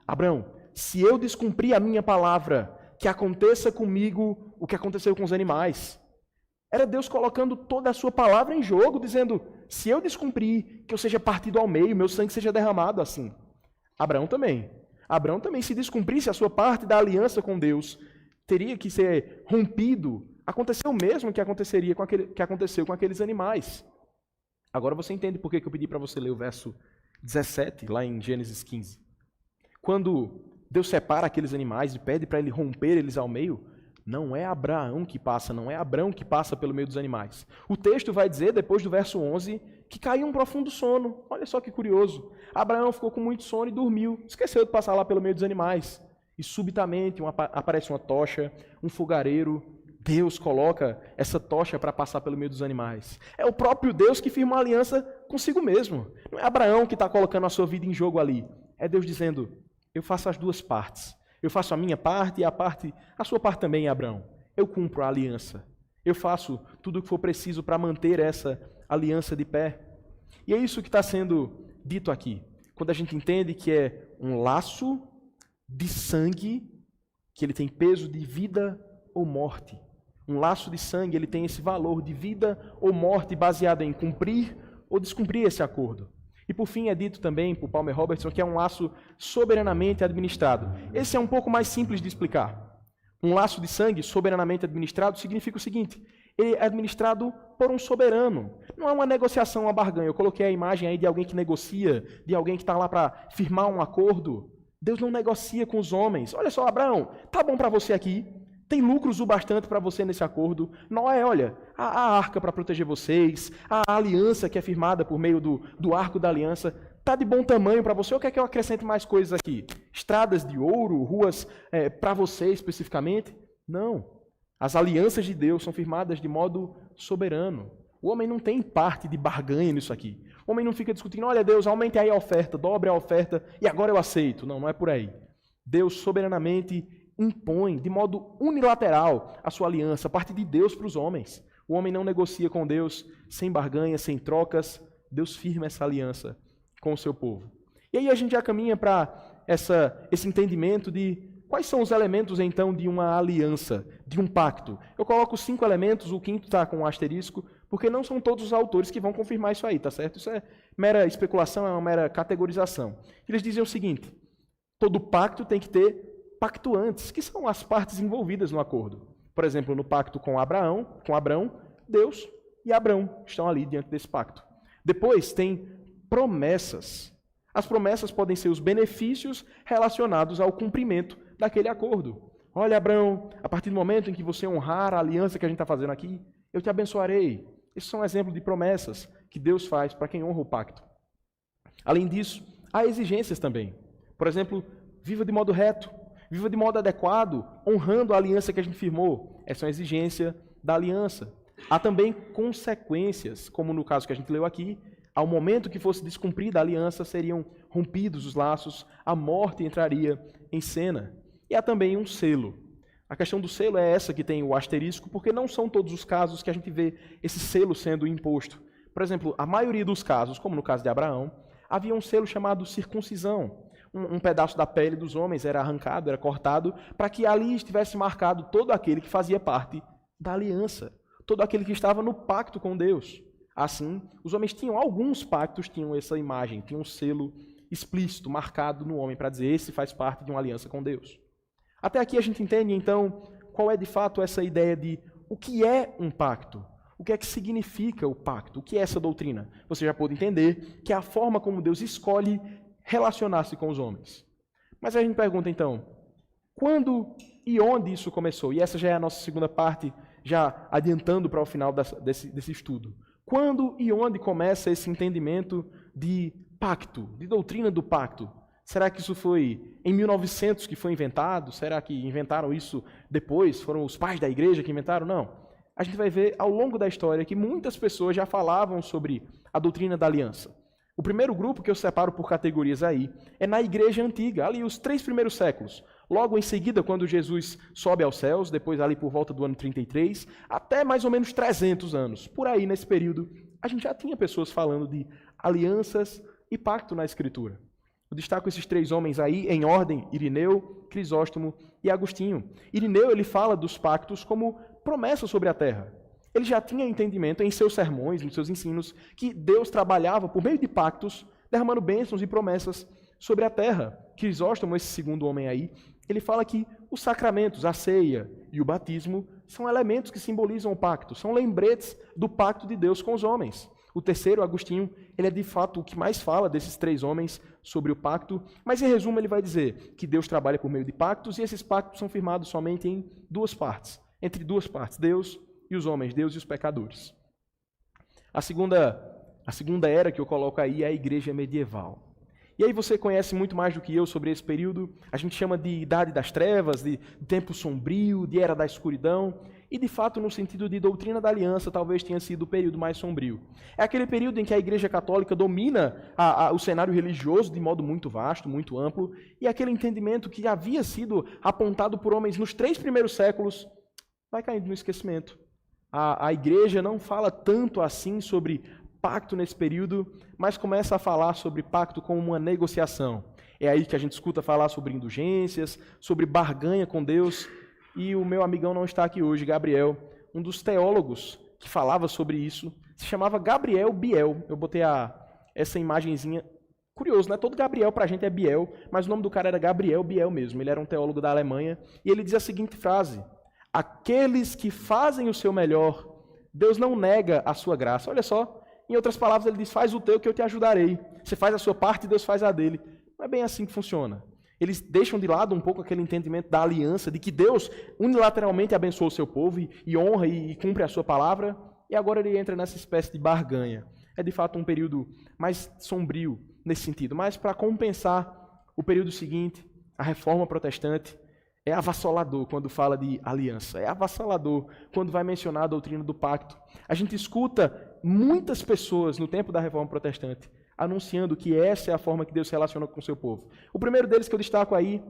Abraão, se eu descumprir a minha palavra, que aconteça comigo o que aconteceu com os animais. Era Deus colocando toda a sua palavra em jogo, dizendo, se eu descumprir, que eu seja partido ao meio, meu sangue seja derramado assim. Abraão também, se descumprisse a sua parte da aliança com Deus, teria que ser rompido. Aconteceu o mesmo que aconteceu com aqueles animais. Agora você entende por que eu pedi para você ler o verso 17, lá em Gênesis 15. Quando Deus separa aqueles animais e pede para ele romper eles ao meio, não é Abraão que passa, não é Abrão que passa pelo meio dos animais. O texto vai dizer, depois do verso 11, que caiu um profundo sono. Olha só que curioso. Abraão ficou com muito sono e dormiu. Esqueceu de passar lá pelo meio dos animais. E subitamente aparece uma tocha, um fogareiro. Deus coloca essa tocha para passar pelo meio dos animais. É o próprio Deus que firma uma aliança consigo mesmo. Não é Abraão que está colocando a sua vida em jogo ali. É Deus dizendo, eu faço as duas partes. Eu faço a minha parte e a sua parte também, Abraão. Eu cumpro a aliança. Eu faço tudo o que for preciso para manter essa aliança de pé. E é isso que está sendo dito aqui. Quando a gente entende que é um laço de sangue, que ele tem peso de vida ou morte. Um laço de sangue, ele tem esse valor de vida ou morte baseado em cumprir ou descumprir esse acordo. E por fim é dito também por Palmer Robertson que é um laço soberanamente administrado. Esse é um pouco mais simples de explicar. Um laço de sangue soberanamente administrado significa o seguinte, ele é administrado por um soberano. Não é uma negociação, uma barganha. Eu coloquei a imagem aí de alguém que negocia, de alguém que está lá para firmar um acordo. Deus não negocia com os homens. Olha só, Abraão, tá bom para você aqui, tem lucros o bastante para você nesse acordo. Noé, olha, a arca para proteger vocês, a aliança que é firmada por meio do arco da aliança, está de bom tamanho para você, ou quer que eu acrescente mais coisas aqui? Estradas de ouro, ruas para você especificamente? Não. As alianças de Deus são firmadas de modo soberano. O homem não tem parte de barganha nisso aqui. O homem não fica discutindo, olha Deus, aumente aí a oferta, dobre a oferta e agora eu aceito. Não, não é por aí. Deus soberanamente impõe de modo unilateral a sua aliança, a parte de Deus para os homens. O homem não negocia com Deus sem barganha, sem trocas. Deus firma essa aliança com o seu povo. E aí a gente já caminha para esse entendimento de quais são os elementos, então, de uma aliança, de um pacto. Eu coloco 5 elementos, o quinto está com um asterisco, porque não são todos os autores que vão confirmar isso aí, tá certo? Isso é mera especulação, é uma mera categorização. Eles dizem o seguinte, todo pacto tem que ter pactuantes, que são as partes envolvidas no acordo. Por exemplo, no pacto com Abraão, Deus e Abrão estão ali diante desse pacto. Depois tem promessas. As promessas podem ser os benefícios relacionados ao cumprimento daquele acordo. Olha, Abrão, a partir do momento em que você honrar a aliança que a gente está fazendo aqui, eu te abençoarei. Esses são exemplos de promessas que Deus faz para quem honra o pacto. Além disso, há exigências também. Por exemplo, viva de modo reto, viva de modo adequado, honrando a aliança que a gente firmou. Essa é uma exigência da aliança. Há também consequências, como no caso que a gente leu aqui, ao momento que fosse descumprida a aliança, seriam rompidos os laços, a morte entraria em cena. E há também um selo. A questão do selo é essa que tem o asterisco, porque não são todos os casos que a gente vê esse selo sendo imposto. Por exemplo, a maioria dos casos, como no caso de Abraão, havia um selo chamado circuncisão. Um pedaço da pele dos homens era arrancado, era cortado, para que ali estivesse marcado todo aquele que fazia parte da aliança, todo aquele que estava no pacto com Deus. Assim, os homens tinham, alguns pactos tinham essa imagem, tinham um selo explícito, marcado no homem, para dizer, esse faz parte de uma aliança com Deus. Até aqui a gente entende, então, qual é de fato essa ideia de o que é um pacto, o que é que significa o pacto, o que é essa doutrina. Você já pôde entender que é a forma como Deus escolhe relacionar-se com os homens. Mas a gente pergunta, então, quando e onde isso começou? E essa já é a nossa segunda parte, já adiantando para o final desse estudo. Quando e onde começa esse entendimento de pacto, de doutrina do pacto? Será que isso foi em 1900 que foi inventado? Será que inventaram isso depois? Foram os pais da igreja que inventaram? Não. A gente vai ver ao longo da história que muitas pessoas já falavam sobre a doutrina da aliança. O primeiro grupo que eu separo por categorias aí é na igreja antiga, ali os 3 primeiros séculos. Logo em seguida, quando Jesus sobe aos céus, depois ali por volta do ano 33, até mais ou menos 300 anos. Por aí, nesse período, a gente já tinha pessoas falando de alianças e pacto na Escritura. Eu destaco esses 3 homens aí, em ordem: Irineu, Crisóstomo e Agostinho. Irineu, ele fala dos pactos como promessa sobre a terra. Ele já tinha entendimento em seus sermões, nos seus ensinos, que Deus trabalhava por meio de pactos, derramando bênçãos e promessas sobre a terra. Crisóstomo, esse segundo homem aí, ele fala que os sacramentos, a ceia e o batismo, são elementos que simbolizam o pacto, são lembretes do pacto de Deus com os homens. O terceiro, Agostinho, ele é de fato o que mais fala desses 3 homens sobre o pacto, mas em resumo ele vai dizer que Deus trabalha por meio de pactos e esses pactos são firmados somente em 2 partes, entre 2 partes, Deus e os homens, Deus e os pecadores. A segunda era que eu coloco aí é a igreja medieval. E aí você conhece muito mais do que eu sobre esse período. A gente chama de Idade das Trevas, de tempo sombrio, de Era da Escuridão. E, de fato, no sentido de doutrina da aliança, talvez tenha sido o período mais sombrio. É aquele período em que a Igreja Católica domina o cenário religioso de modo muito vasto, muito amplo, e aquele entendimento que havia sido apontado por homens nos 3 primeiros séculos vai caindo no esquecimento. A Igreja não fala tanto assim sobre pacto nesse período, mas começa a falar sobre pacto como uma negociação. É aí que a gente escuta falar sobre indulgências, sobre barganha com Deus. E o meu amigão não está aqui hoje, Gabriel, um dos teólogos que falava sobre isso, se chamava Gabriel Biel. Eu botei essa imagenzinha. Curioso, né? Todo Gabriel pra gente é Biel, mas o nome do cara era Gabriel Biel mesmo. Ele era um teólogo da Alemanha. E ele diz a seguinte frase: aqueles que fazem o seu melhor, Deus não nega a sua graça. Olha só. Em outras palavras, ele diz: faz o teu que eu te ajudarei. Você faz a sua parte e Deus faz a dele. Não é bem assim que funciona. Eles deixam de lado um pouco aquele entendimento da aliança, de que Deus unilateralmente abençoa o seu povo e honra e cumpre a sua palavra, e agora ele entra nessa espécie de barganha. É de fato um período mais sombrio nesse sentido, mas para compensar o período seguinte, a Reforma Protestante, é avassalador quando fala de aliança, é avassalador quando vai mencionar a doutrina do pacto. A gente escuta muitas pessoas no tempo da Reforma Protestante anunciando que essa é a forma que Deus se relaciona com o seu povo. O primeiro deles que eu destaco aí,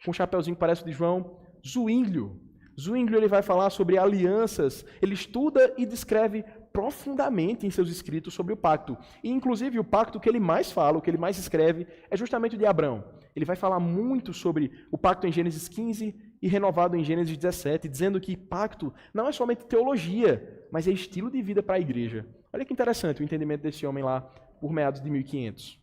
com um chapeuzinho que parece o de João, Zwinglio. Zwinglio, ele vai falar sobre alianças, ele estuda e descreve profundamente em seus escritos sobre o pacto. E, inclusive, o pacto que ele mais fala, o que ele mais escreve, é justamente o de Abrão. Ele vai falar muito sobre o pacto em Gênesis 15 e renovado em Gênesis 17, dizendo que pacto não é somente teologia, mas é estilo de vida para a igreja. Olha que interessante o entendimento desse homem lá, por meados de 1500.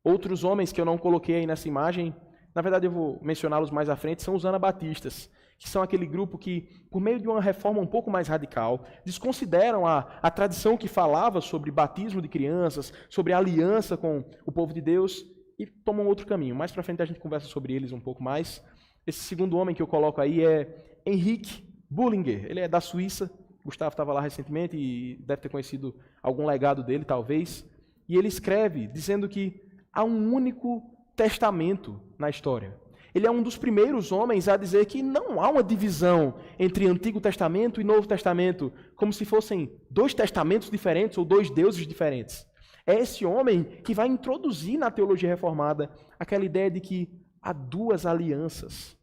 Outros homens que eu não coloquei aí nessa imagem, na verdade eu vou mencioná-los mais à frente, são os anabatistas, que são aquele grupo que, por meio de uma reforma um pouco mais radical, desconsideram a tradição que falava sobre batismo de crianças, sobre aliança com o povo de Deus, e tomam outro caminho. Mais para frente a gente conversa sobre eles um pouco mais. Esse segundo homem que eu coloco aí é Henrik Bullinger. Ele é da Suíça. Gustavo estava lá recentemente e deve ter conhecido algum legado dele, talvez. E ele escreve dizendo que há um único testamento na história. Ele é um dos primeiros homens a dizer que não há uma divisão entre Antigo Testamento e Novo Testamento, como se fossem 2 testamentos diferentes ou 2 deuses diferentes. É esse homem que vai introduzir na teologia reformada aquela ideia de que há 2 alianças.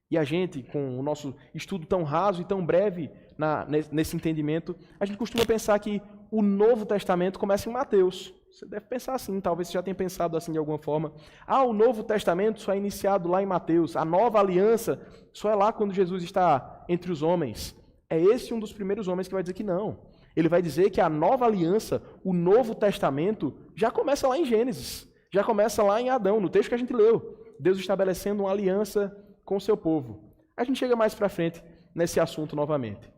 E a gente, com o nosso estudo tão raso e tão breve nesse entendimento, a gente costuma pensar que o Novo Testamento começa em Mateus. Você deve pensar assim, talvez você já tenha pensado assim de alguma forma. O Novo Testamento só é iniciado lá em Mateus. A nova aliança só é lá quando Jesus está entre os homens. É esse um dos primeiros homens que vai dizer que não. Ele vai dizer que a nova aliança, o Novo Testamento, já começa lá em Gênesis. Já começa lá em Adão, no texto que a gente leu. Deus estabelecendo uma aliança com o seu povo. A gente chega mais para frente nesse assunto novamente.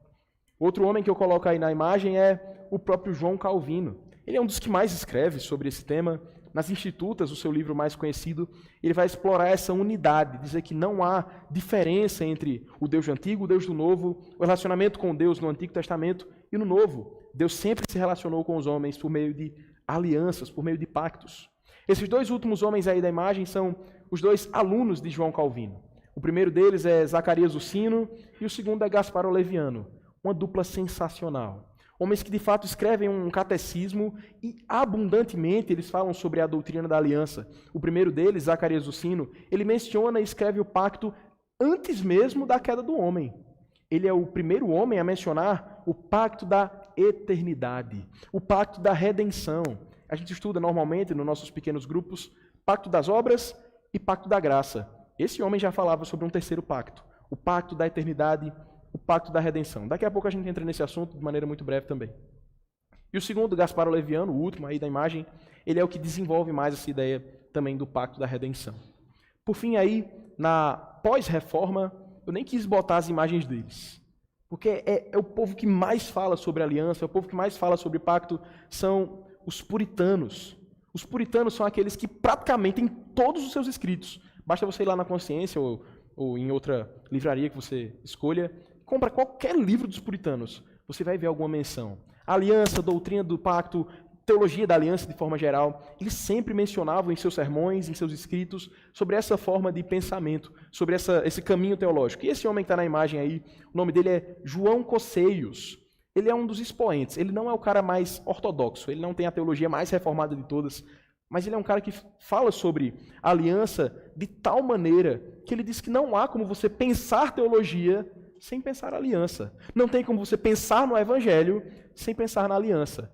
Outro homem que eu coloco aí na imagem é o próprio João Calvino. Ele é um dos que mais escreve sobre esse tema. Nas Institutas, o seu livro mais conhecido, ele vai explorar essa unidade, dizer que não há diferença entre o Deus do Antigo, o Deus do Novo, o relacionamento com Deus no Antigo Testamento e no Novo. Deus sempre se relacionou com os homens por meio de alianças, por meio de pactos. Esses 2 últimos homens aí da imagem são os 2 alunos de João Calvino. O primeiro deles é Zacarias Ursino e o segundo é Gaspar Oleviano. Uma dupla sensacional. Homens que de fato escrevem um catecismo e abundantemente eles falam sobre a doutrina da aliança. O primeiro deles, Zacarias do Sino, ele menciona e escreve o pacto antes mesmo da queda do homem. Ele é o primeiro homem a mencionar o pacto da eternidade, o pacto da redenção. A gente estuda normalmente nos nossos pequenos grupos pacto das obras e pacto da graça. Esse homem já falava sobre um terceiro pacto, o pacto da eternidade, o pacto da redenção. Daqui a pouco a gente entra nesse assunto de maneira muito breve também. E o segundo, Gaspar Oleviano, o último aí da imagem, ele é o que desenvolve mais essa ideia também do pacto da redenção. Por fim aí, na pós-reforma, eu nem quis botar as imagens deles, porque é o povo que mais fala sobre aliança, é o povo que mais fala sobre pacto, são os puritanos. Os puritanos são aqueles que praticamente em todos os seus escritos, basta você ir lá na Consciência ou em outra livraria que você escolha, compra qualquer livro dos puritanos, você vai ver alguma menção. Aliança, doutrina do pacto, teologia da aliança de forma geral, eles sempre mencionavam em seus sermões, em seus escritos, sobre essa forma de pensamento, sobre esse caminho teológico. E esse homem que está na imagem aí, o nome dele é João Coceios. Ele é um dos expoentes, ele não é o cara mais ortodoxo, ele não tem a teologia mais reformada de todas, mas ele é um cara que fala sobre a aliança de tal maneira que ele diz que não há como você pensar teologia sem pensar aliança. Não tem como você pensar no evangelho sem pensar na aliança.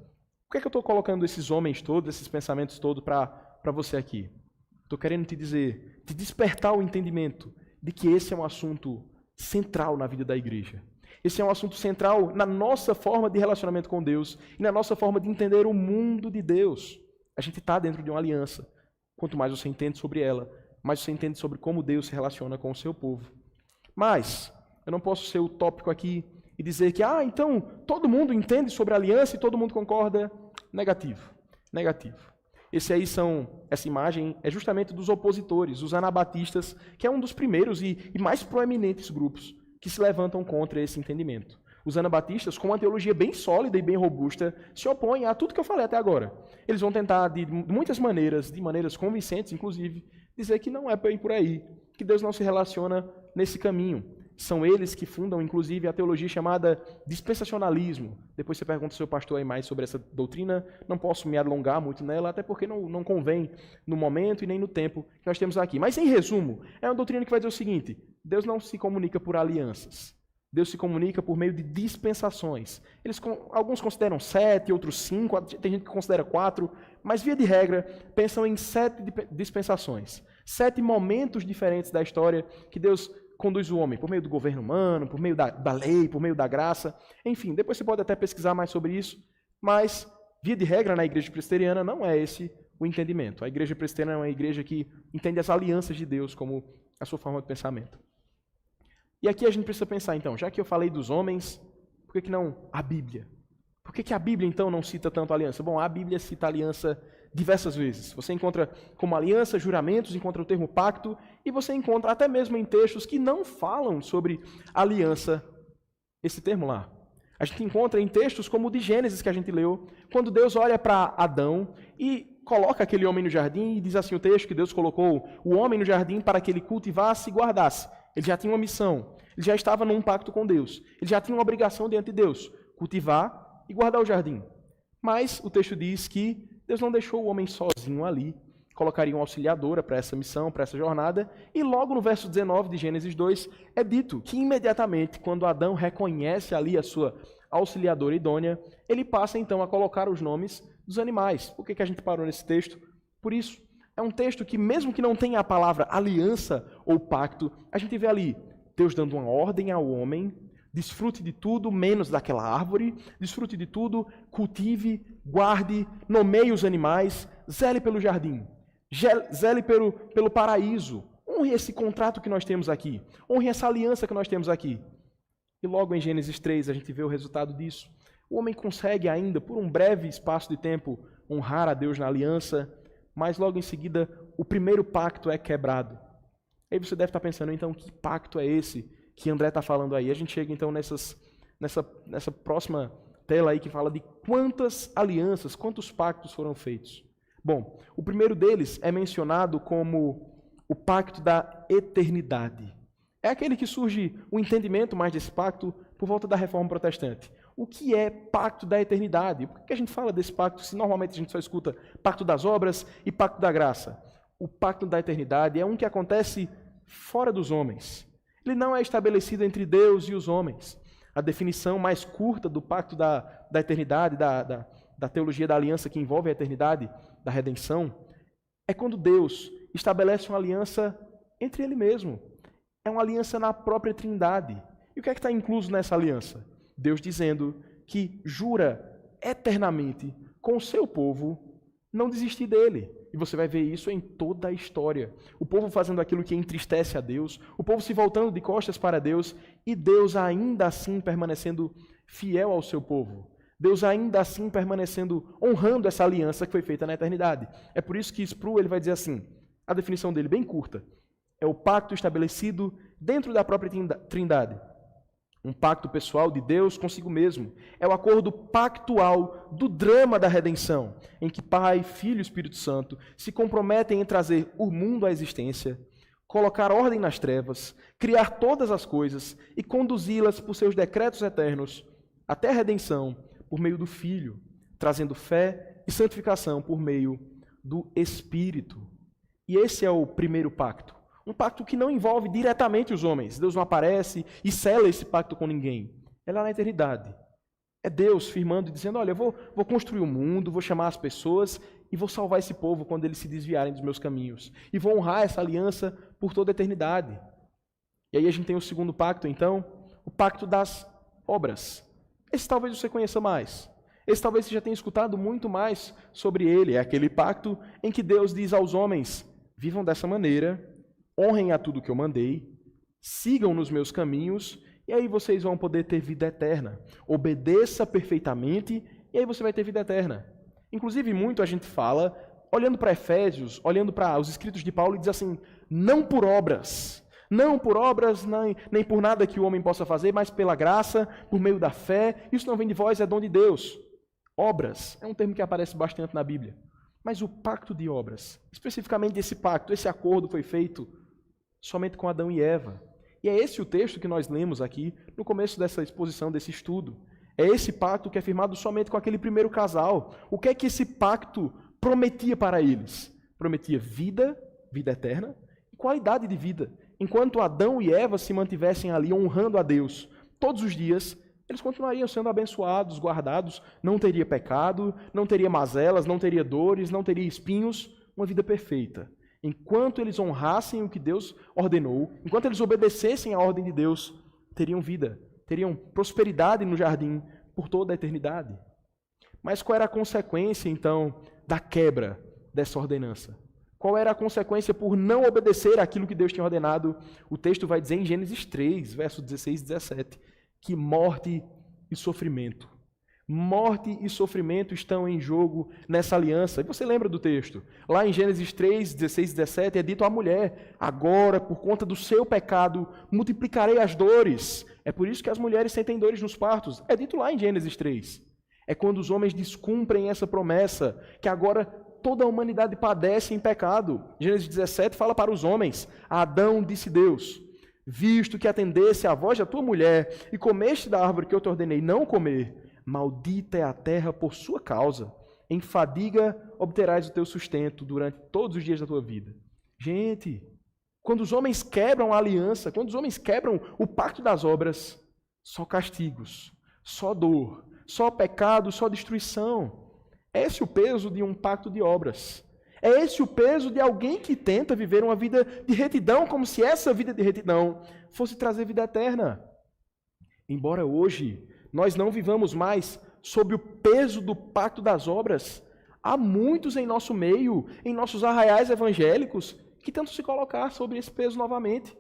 Por que é que eu estou colocando esses homens todos, esses pensamentos todos para você aqui? Estou querendo te dizer, te despertar o entendimento de que esse é um assunto central na vida da igreja. Esse é um assunto central na nossa forma de relacionamento com Deus e na nossa forma de entender o mundo de Deus. A gente está dentro de uma aliança. Quanto mais você entende sobre ela, mais você entende sobre como Deus se relaciona com o seu povo. Mas eu não posso ser utópico aqui e dizer que, então, todo mundo entende sobre a aliança e todo mundo concorda. Negativo. Negativo. Essa imagem é justamente dos opositores, os anabatistas, que é um dos primeiros e mais proeminentes grupos que se levantam contra esse entendimento. Os anabatistas, com uma teologia bem sólida e bem robusta, se opõem a tudo que eu falei até agora. Eles vão tentar, de muitas maneiras, de maneiras convincentes, inclusive, dizer que não é bem por aí, que Deus não se relaciona nesse caminho. São eles que fundam, inclusive, a teologia chamada dispensacionalismo. Depois você pergunta ao seu pastor aí mais sobre essa doutrina. Não posso me alongar muito nela, até porque não convém no momento e nem no tempo que nós temos aqui. Mas, em resumo, é uma doutrina que vai dizer o seguinte: Deus não se comunica por alianças. Deus se comunica por meio de dispensações. Alguns consideram 7, outros 5, tem gente que considera 4, mas, via de regra, pensam em 7 dispensações. 7 momentos diferentes da história que Deus conduz o homem, por meio do governo humano, por meio da lei, por meio da graça. Enfim, depois você pode até pesquisar mais sobre isso, mas, via de regra, na igreja presbiteriana não é esse o entendimento. A igreja presbiteriana é uma igreja que entende as alianças de Deus como a sua forma de pensamento. E aqui a gente precisa pensar, então, já que eu falei dos homens, por que não a Bíblia? Por que a Bíblia, então, não cita tanto a aliança? Bom, a Bíblia cita a aliança diversas vezes. Você encontra como aliança, juramentos, encontra o termo pacto, e você encontra até mesmo em textos que não falam sobre aliança, esse termo lá. A gente encontra em textos como o de Gênesis que a gente leu, quando Deus olha para Adão e coloca aquele homem no jardim, e diz assim o texto que Deus colocou o homem no jardim para que ele cultivasse e guardasse. Ele já tinha uma missão, ele já estava num pacto com Deus, ele já tinha uma obrigação diante de Deus, cultivar e guardar o jardim. Mas o texto diz que Deus não deixou o homem sozinho ali, colocaria uma auxiliadora para essa missão, para essa jornada, e logo no verso 19 de Gênesis 2 é dito que imediatamente, quando Adão reconhece ali a sua auxiliadora idônea, ele passa então a colocar os nomes dos animais. Por que a gente parou nesse texto? Por isso, é um texto que, mesmo que não tenha a palavra aliança ou pacto, a gente vê ali Deus dando uma ordem ao homem: desfrute de tudo, menos daquela árvore, desfrute de tudo, cultive, guarde, nomeie os animais, zele pelo jardim, zele pelo paraíso, honre esse contrato que nós temos aqui, honre essa aliança que nós temos aqui. E logo em Gênesis 3 a gente vê o resultado disso. O homem consegue ainda, por um breve espaço de tempo, honrar a Deus na aliança, mas logo em seguida o primeiro pacto é quebrado. Aí você deve estar pensando, então, que pacto é esse que André está falando aí? A gente chega então nessa próxima tela aí que fala de quantas alianças, quantos pactos foram feitos. Bom, o primeiro deles é mencionado como o pacto da eternidade. É aquele que surge o entendimento mais desse pacto por volta da Reforma Protestante. o que é pacto da eternidade? Por que a gente fala desse pacto se normalmente a gente só escuta pacto das obras e pacto da graça? O pacto da eternidade é um que acontece fora dos homens. Ele não é estabelecido entre Deus e os homens. A definição mais curta do pacto da eternidade, da teologia da aliança que envolve a eternidade, da redenção, é quando Deus estabelece uma aliança entre Ele mesmo. É uma aliança na própria Trindade. E o que é que está incluso nessa aliança? Deus dizendo que jura eternamente com o seu povo não desistir dele. E você vai ver isso em toda a história. O povo fazendo aquilo que entristece a Deus, o povo se voltando de costas para Deus, e Deus ainda assim permanecendo fiel ao seu povo. Deus ainda assim permanecendo, honrando essa aliança que foi feita na eternidade. É por isso que Sproul ele vai dizer assim, a definição dele bem curta, é o pacto estabelecido dentro da própria Trindade. Um pacto pessoal de Deus consigo mesmo. É o acordo pactual do drama da redenção, em que Pai, Filho e Espírito Santo se comprometem em trazer o mundo à existência, colocar ordem nas trevas, criar todas as coisas e conduzi-las por seus decretos eternos até a redenção por meio do Filho, trazendo fé e santificação por meio do Espírito. E esse é o primeiro pacto. Um pacto que não envolve diretamente os homens. Deus não aparece e sela esse pacto com ninguém. É lá na eternidade. É Deus firmando e dizendo, olha, eu vou construir o mundo, vou chamar as pessoas e vou salvar esse povo quando eles se desviarem dos meus caminhos. E vou honrar essa aliança por toda a eternidade. E aí a gente tem o segundo pacto, então, o pacto das obras. Esse talvez você conheça mais. Esse talvez você já tenha escutado muito mais sobre ele. É aquele pacto em que Deus diz aos homens, vivam dessa maneira, honrem a tudo que eu mandei, sigam nos meus caminhos, e aí vocês vão poder ter vida eterna. Obedeça perfeitamente, e aí você vai ter vida eterna. Inclusive, muito a gente fala, olhando para Efésios, olhando para os escritos de Paulo, e diz assim, não por obras, nem por nada que o homem possa fazer, mas pela graça, por meio da fé, isso não vem de vós, é dom de Deus. Obras, é um termo que aparece bastante na Bíblia. Mas o pacto de obras, especificamente esse pacto, esse acordo foi feito somente com Adão e Eva. E é esse o texto que nós lemos aqui no começo dessa exposição, desse estudo. É esse pacto que é firmado somente com aquele primeiro casal. O que é que esse pacto prometia para eles? Prometia vida eterna e qualidade de vida. Enquanto Adão e Eva se mantivessem ali honrando a Deus todos os dias, eles continuariam sendo abençoados, guardados, não teria pecado, não teria mazelas, não teria dores, não teria espinhos, uma vida perfeita. Enquanto eles honrassem o que Deus ordenou, enquanto eles obedecessem à ordem de Deus, teriam vida, teriam prosperidade no jardim por toda a eternidade. Mas qual era a consequência, então, da quebra dessa ordenança? Qual era a consequência por não obedecer àquilo que Deus tinha ordenado? O texto vai dizer em Gênesis 3, versos 16 e 17, que morte e sofrimento. Morte e sofrimento estão em jogo nessa aliança. E você lembra do texto? Lá em Gênesis 3, 16 e 17, é dito à mulher, agora, por conta do seu pecado, multiplicarei as dores. É por isso que as mulheres sentem dores nos partos. É dito lá em Gênesis 3. É quando os homens descumprem essa promessa, que agora toda a humanidade padece em pecado. Gênesis 17 fala para os homens, Adão disse Deus, visto que atendesse à voz da tua mulher e comeste da árvore que eu te ordenei não comer, maldita é a terra por sua causa. Em fadiga obterás o teu sustento durante todos os dias da tua vida. Gente, quando os homens quebram a aliança, quando os homens quebram o pacto das obras, só castigos, só dor, só pecado, só destruição. É esse o peso de um pacto de obras. É esse o peso de alguém que tenta viver uma vida de retidão, como se essa vida de retidão fosse trazer vida eterna. Embora hoje nós não vivamos mais sob o peso do pacto das obras, há muitos em nosso meio, em nossos arraiais evangélicos, que tentam se colocar sobre esse peso novamente.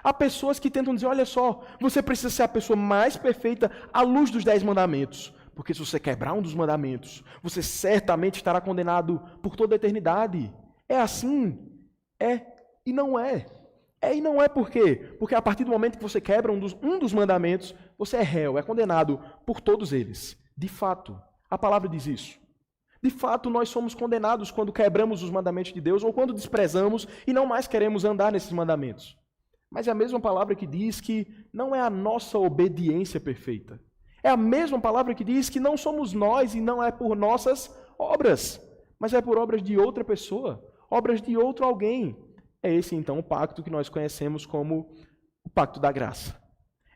Há pessoas que tentam dizer, olha só, você precisa ser a pessoa mais perfeita à luz dos 10 mandamentos, porque se você quebrar um dos mandamentos, você certamente estará condenado por toda a eternidade. É assim? É e não é. É e não é por quê? Porque a partir do momento que você quebra um dos mandamentos, você é réu, é condenado por todos eles. De fato, a palavra diz isso. De fato, nós somos condenados quando quebramos os mandamentos de Deus ou quando desprezamos e não mais queremos andar nesses mandamentos. Mas é a mesma palavra que diz que não é a nossa obediência perfeita. É a mesma palavra que diz que não somos nós e não é por nossas obras, mas é por obras de outra pessoa, obras de outro alguém. É esse, então, o pacto que nós conhecemos como o pacto da graça.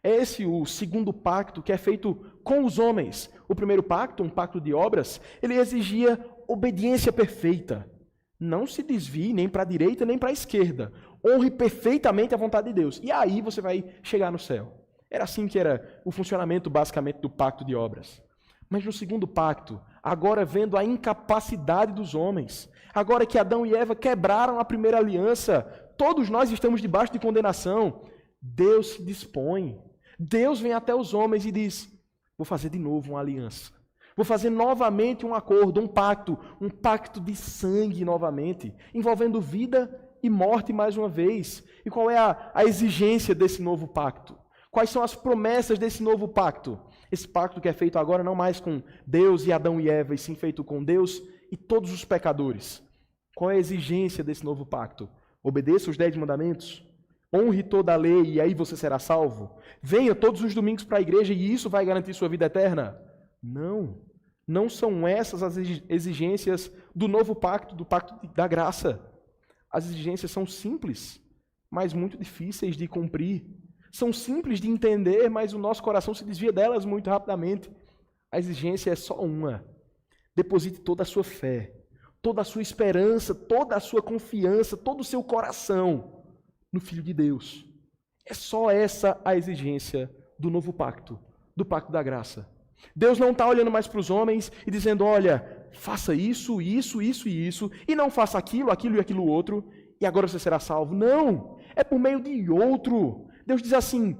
É esse o segundo pacto que é feito com os homens. O primeiro pacto, um pacto de obras, ele exigia obediência perfeita. Não se desvie nem para a direita nem para a esquerda. Honre perfeitamente a vontade de Deus. E aí você vai chegar no céu. Era assim que era o funcionamento, basicamente, do pacto de obras. Mas no segundo pacto, agora vendo a incapacidade dos homens, agora que Adão e Eva quebraram a primeira aliança, todos nós estamos debaixo de condenação, Deus se dispõe. Deus vem até os homens e diz: vou fazer de novo uma aliança. Vou fazer novamente um acordo, um pacto de sangue novamente, envolvendo vida e morte mais uma vez. E qual é a exigência desse novo pacto? Quais são as promessas desse novo pacto? Esse pacto que é feito agora não mais com Deus e Adão e Eva, e sim feito com Deus e todos os pecadores. Qual é a exigência desse novo pacto? Obedeça os 10 mandamentos, honre toda a lei e aí você será salvo. Venha todos os domingos para a igreja e isso vai garantir sua vida eterna? Não, não são essas as exigências do novo pacto, do pacto da graça. As exigências são simples, mas muito difíceis de cumprir. São simples de entender, mas o nosso coração se desvia delas muito rapidamente. A exigência é só uma. Deposite toda a sua fé, toda a sua esperança, toda a sua confiança, todo o seu coração no Filho de Deus. É só essa a exigência do novo pacto, do pacto da graça. Deus não está olhando mais para os homens e dizendo: olha, faça isso, isso, isso e isso, e não faça aquilo, aquilo e aquilo outro, e agora você será salvo. Não, é por meio de outro. Deus diz assim: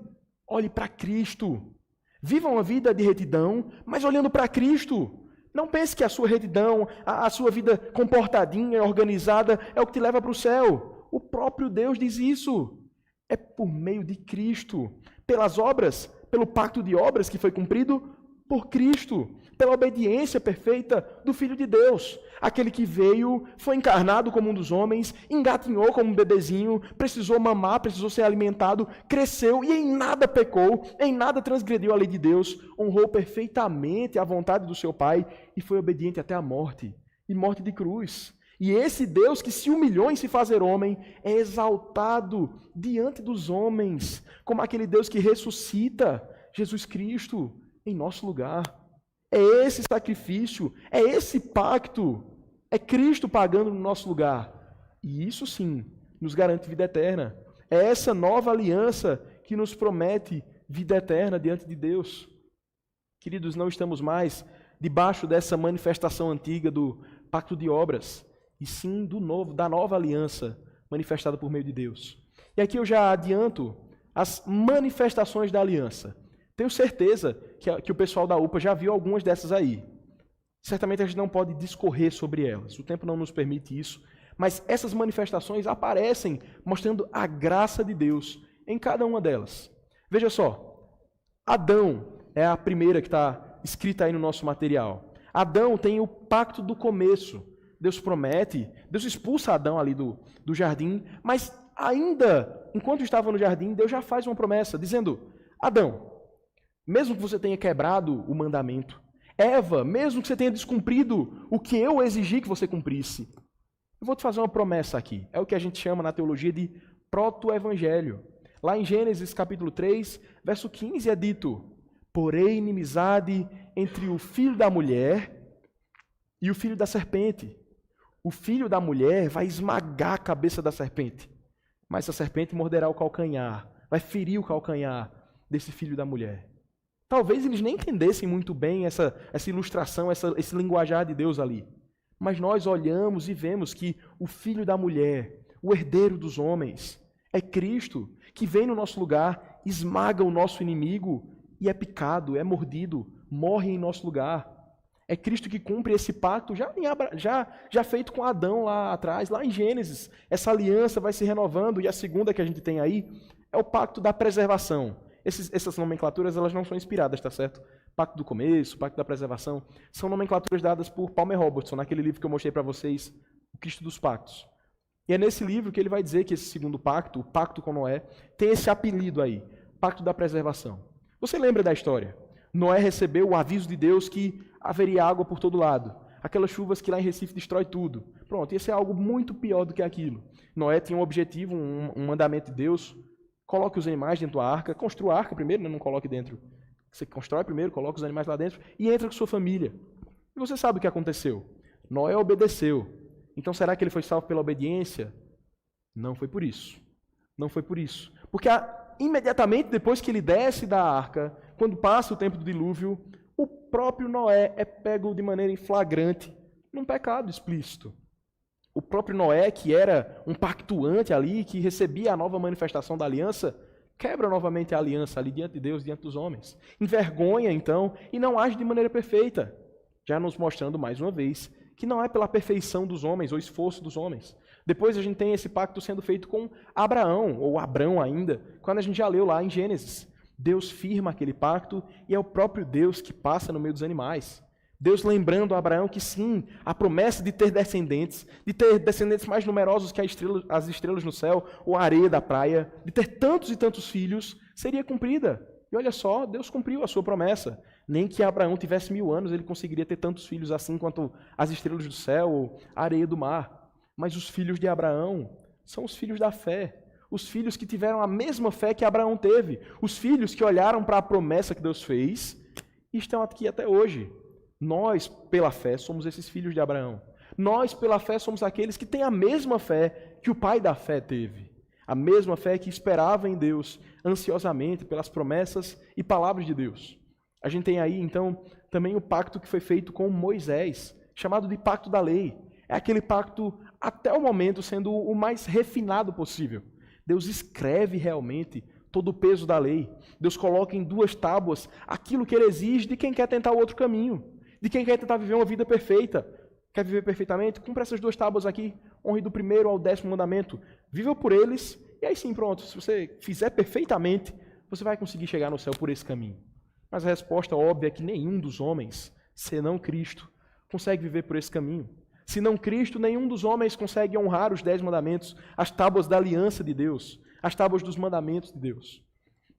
olhe para Cristo. Viva uma vida de retidão, mas olhando para Cristo. Não pense que a sua retidão, a sua vida comportadinha, organizada, é o que te leva para o céu. O próprio Deus diz isso. É por meio de Cristo, pelas obras, pelo pacto de obras que foi cumprido por Cristo, pela obediência perfeita do Filho de Deus. Aquele que veio, foi encarnado como um dos homens, engatinhou como um bebezinho, precisou mamar, precisou ser alimentado, cresceu e em nada pecou, em nada transgrediu a lei de Deus, honrou perfeitamente a vontade do seu Pai e foi obediente até a morte, e morte de cruz. E esse Deus que se humilhou em se fazer homem é exaltado diante dos homens, como aquele Deus que ressuscita Jesus Cristo em nosso lugar. É esse sacrifício, é esse pacto, é Cristo pagando no nosso lugar. E isso sim nos garante vida eterna. É essa nova aliança que nos promete vida eterna diante de Deus. Queridos, não estamos mais debaixo dessa manifestação antiga do pacto de obras, e sim da nova aliança manifestada por meio de Deus. E aqui eu já adianto as manifestações da aliança. Tenho certeza que o pessoal da UPA já viu algumas dessas aí. Certamente a gente não pode discorrer sobre elas, o tempo não nos permite isso, mas essas manifestações aparecem mostrando a graça de Deus em cada uma delas. Veja só, Adão é a primeira que está escrita aí no nosso material. Adão tem o pacto do começo. Deus promete, Deus expulsa Adão ali do jardim, mas ainda, enquanto estava no jardim, Deus já faz uma promessa, dizendo: Adão, mesmo que você tenha quebrado o mandamento, Eva, mesmo que você tenha descumprido o que eu exigi que você cumprisse, eu vou te fazer uma promessa aqui. É o que a gente chama na teologia de proto-evangelho. Lá em Gênesis capítulo 3, verso 15 é dito: porém inimizade entre o filho da mulher e o filho da serpente. O filho da mulher vai esmagar a cabeça da serpente, mas a serpente morderá o calcanhar, vai ferir o calcanhar desse filho da mulher. Talvez eles nem entendessem muito bem essa ilustração, esse linguajar de Deus ali. Mas nós olhamos e vemos que o filho da mulher, o herdeiro dos homens, é Cristo, que vem no nosso lugar, esmaga o nosso inimigo e é picado, mordido, morre em nosso lugar. É Cristo que cumpre esse pacto já feito com Adão lá atrás, lá em Gênesis. Essa aliança vai se renovando, e a segunda que a gente tem aí é o pacto da preservação. Essas nomenclaturas elas não são inspiradas, tá certo? Pacto do começo, pacto da preservação, são nomenclaturas dadas por Palmer Robertson, naquele livro que eu mostrei para vocês, O Cristo dos Pactos. E é nesse livro que ele vai dizer que esse segundo pacto, o pacto com Noé, tem esse apelido aí, pacto da preservação. Você lembra da história? Noé recebeu o aviso de Deus que haveria água por todo lado. Aquelas chuvas que lá em Recife destrói tudo. Pronto, ia ser algo muito pior do que aquilo. Noé tinha um objetivo, um mandamento de Deus. Coloque os animais dentro da arca. Construa a arca primeiro, não coloque dentro. Você constrói primeiro, coloca os animais lá dentro e entra com sua família. E você sabe o que aconteceu. Noé obedeceu. Então será que ele foi salvo pela obediência? Não foi por isso. Não foi por isso. Porque imediatamente depois que ele desce da arca, quando passa o tempo do dilúvio, o próprio Noé é pego de maneira flagrante num pecado explícito. O próprio Noé, que era um pactuante ali, que recebia a nova manifestação da aliança, quebra novamente a aliança ali diante de Deus, diante dos homens. Envergonha, então, e não age de maneira perfeita, já nos mostrando mais uma vez que não é pela perfeição dos homens ou esforço dos homens. Depois a gente tem esse pacto sendo feito com Abraão, ou Abrão ainda, quando a gente já leu lá em Gênesis. Deus firma aquele pacto e é o próprio Deus que passa no meio dos animais. Deus lembrando a Abraão que sim, a promessa de ter descendentes mais numerosos que as estrelas no céu ou a areia da praia, de ter tantos e tantos filhos, seria cumprida. E olha só, Deus cumpriu a sua promessa. Nem que Abraão tivesse 1000 anos, ele conseguiria ter tantos filhos assim quanto as estrelas do céu ou a areia do mar. Mas os filhos de Abraão são os filhos da fé. Os filhos que tiveram a mesma fé que Abraão teve. Os filhos que olharam para a promessa que Deus fez e estão aqui até hoje. Nós, pela fé, somos esses filhos de Abraão. Nós, pela fé, somos aqueles que têm a mesma fé que o pai da fé teve. A mesma fé que esperava em Deus ansiosamente pelas promessas e palavras de Deus. A gente tem aí, então, também o pacto que foi feito com Moisés, chamado de pacto da lei. É aquele pacto, até o momento, sendo o mais refinado possível. Deus escreve realmente todo o peso da lei. Deus coloca em 2 tábuas aquilo que ele exige de quem quer tentar o outro caminho, de quem quer tentar viver uma vida perfeita. Quer viver perfeitamente? Cumpra essas 2 tábuas aqui, honre do 1º ao 10º mandamento. Viva por eles, e aí sim, pronto, se você fizer perfeitamente, você vai conseguir chegar no céu por esse caminho. Mas a resposta óbvia é que nenhum dos homens, senão Cristo, consegue viver por esse caminho. Senão Cristo, nenhum dos homens consegue honrar os 10 mandamentos, as tábuas da aliança de Deus, as tábuas dos mandamentos de Deus.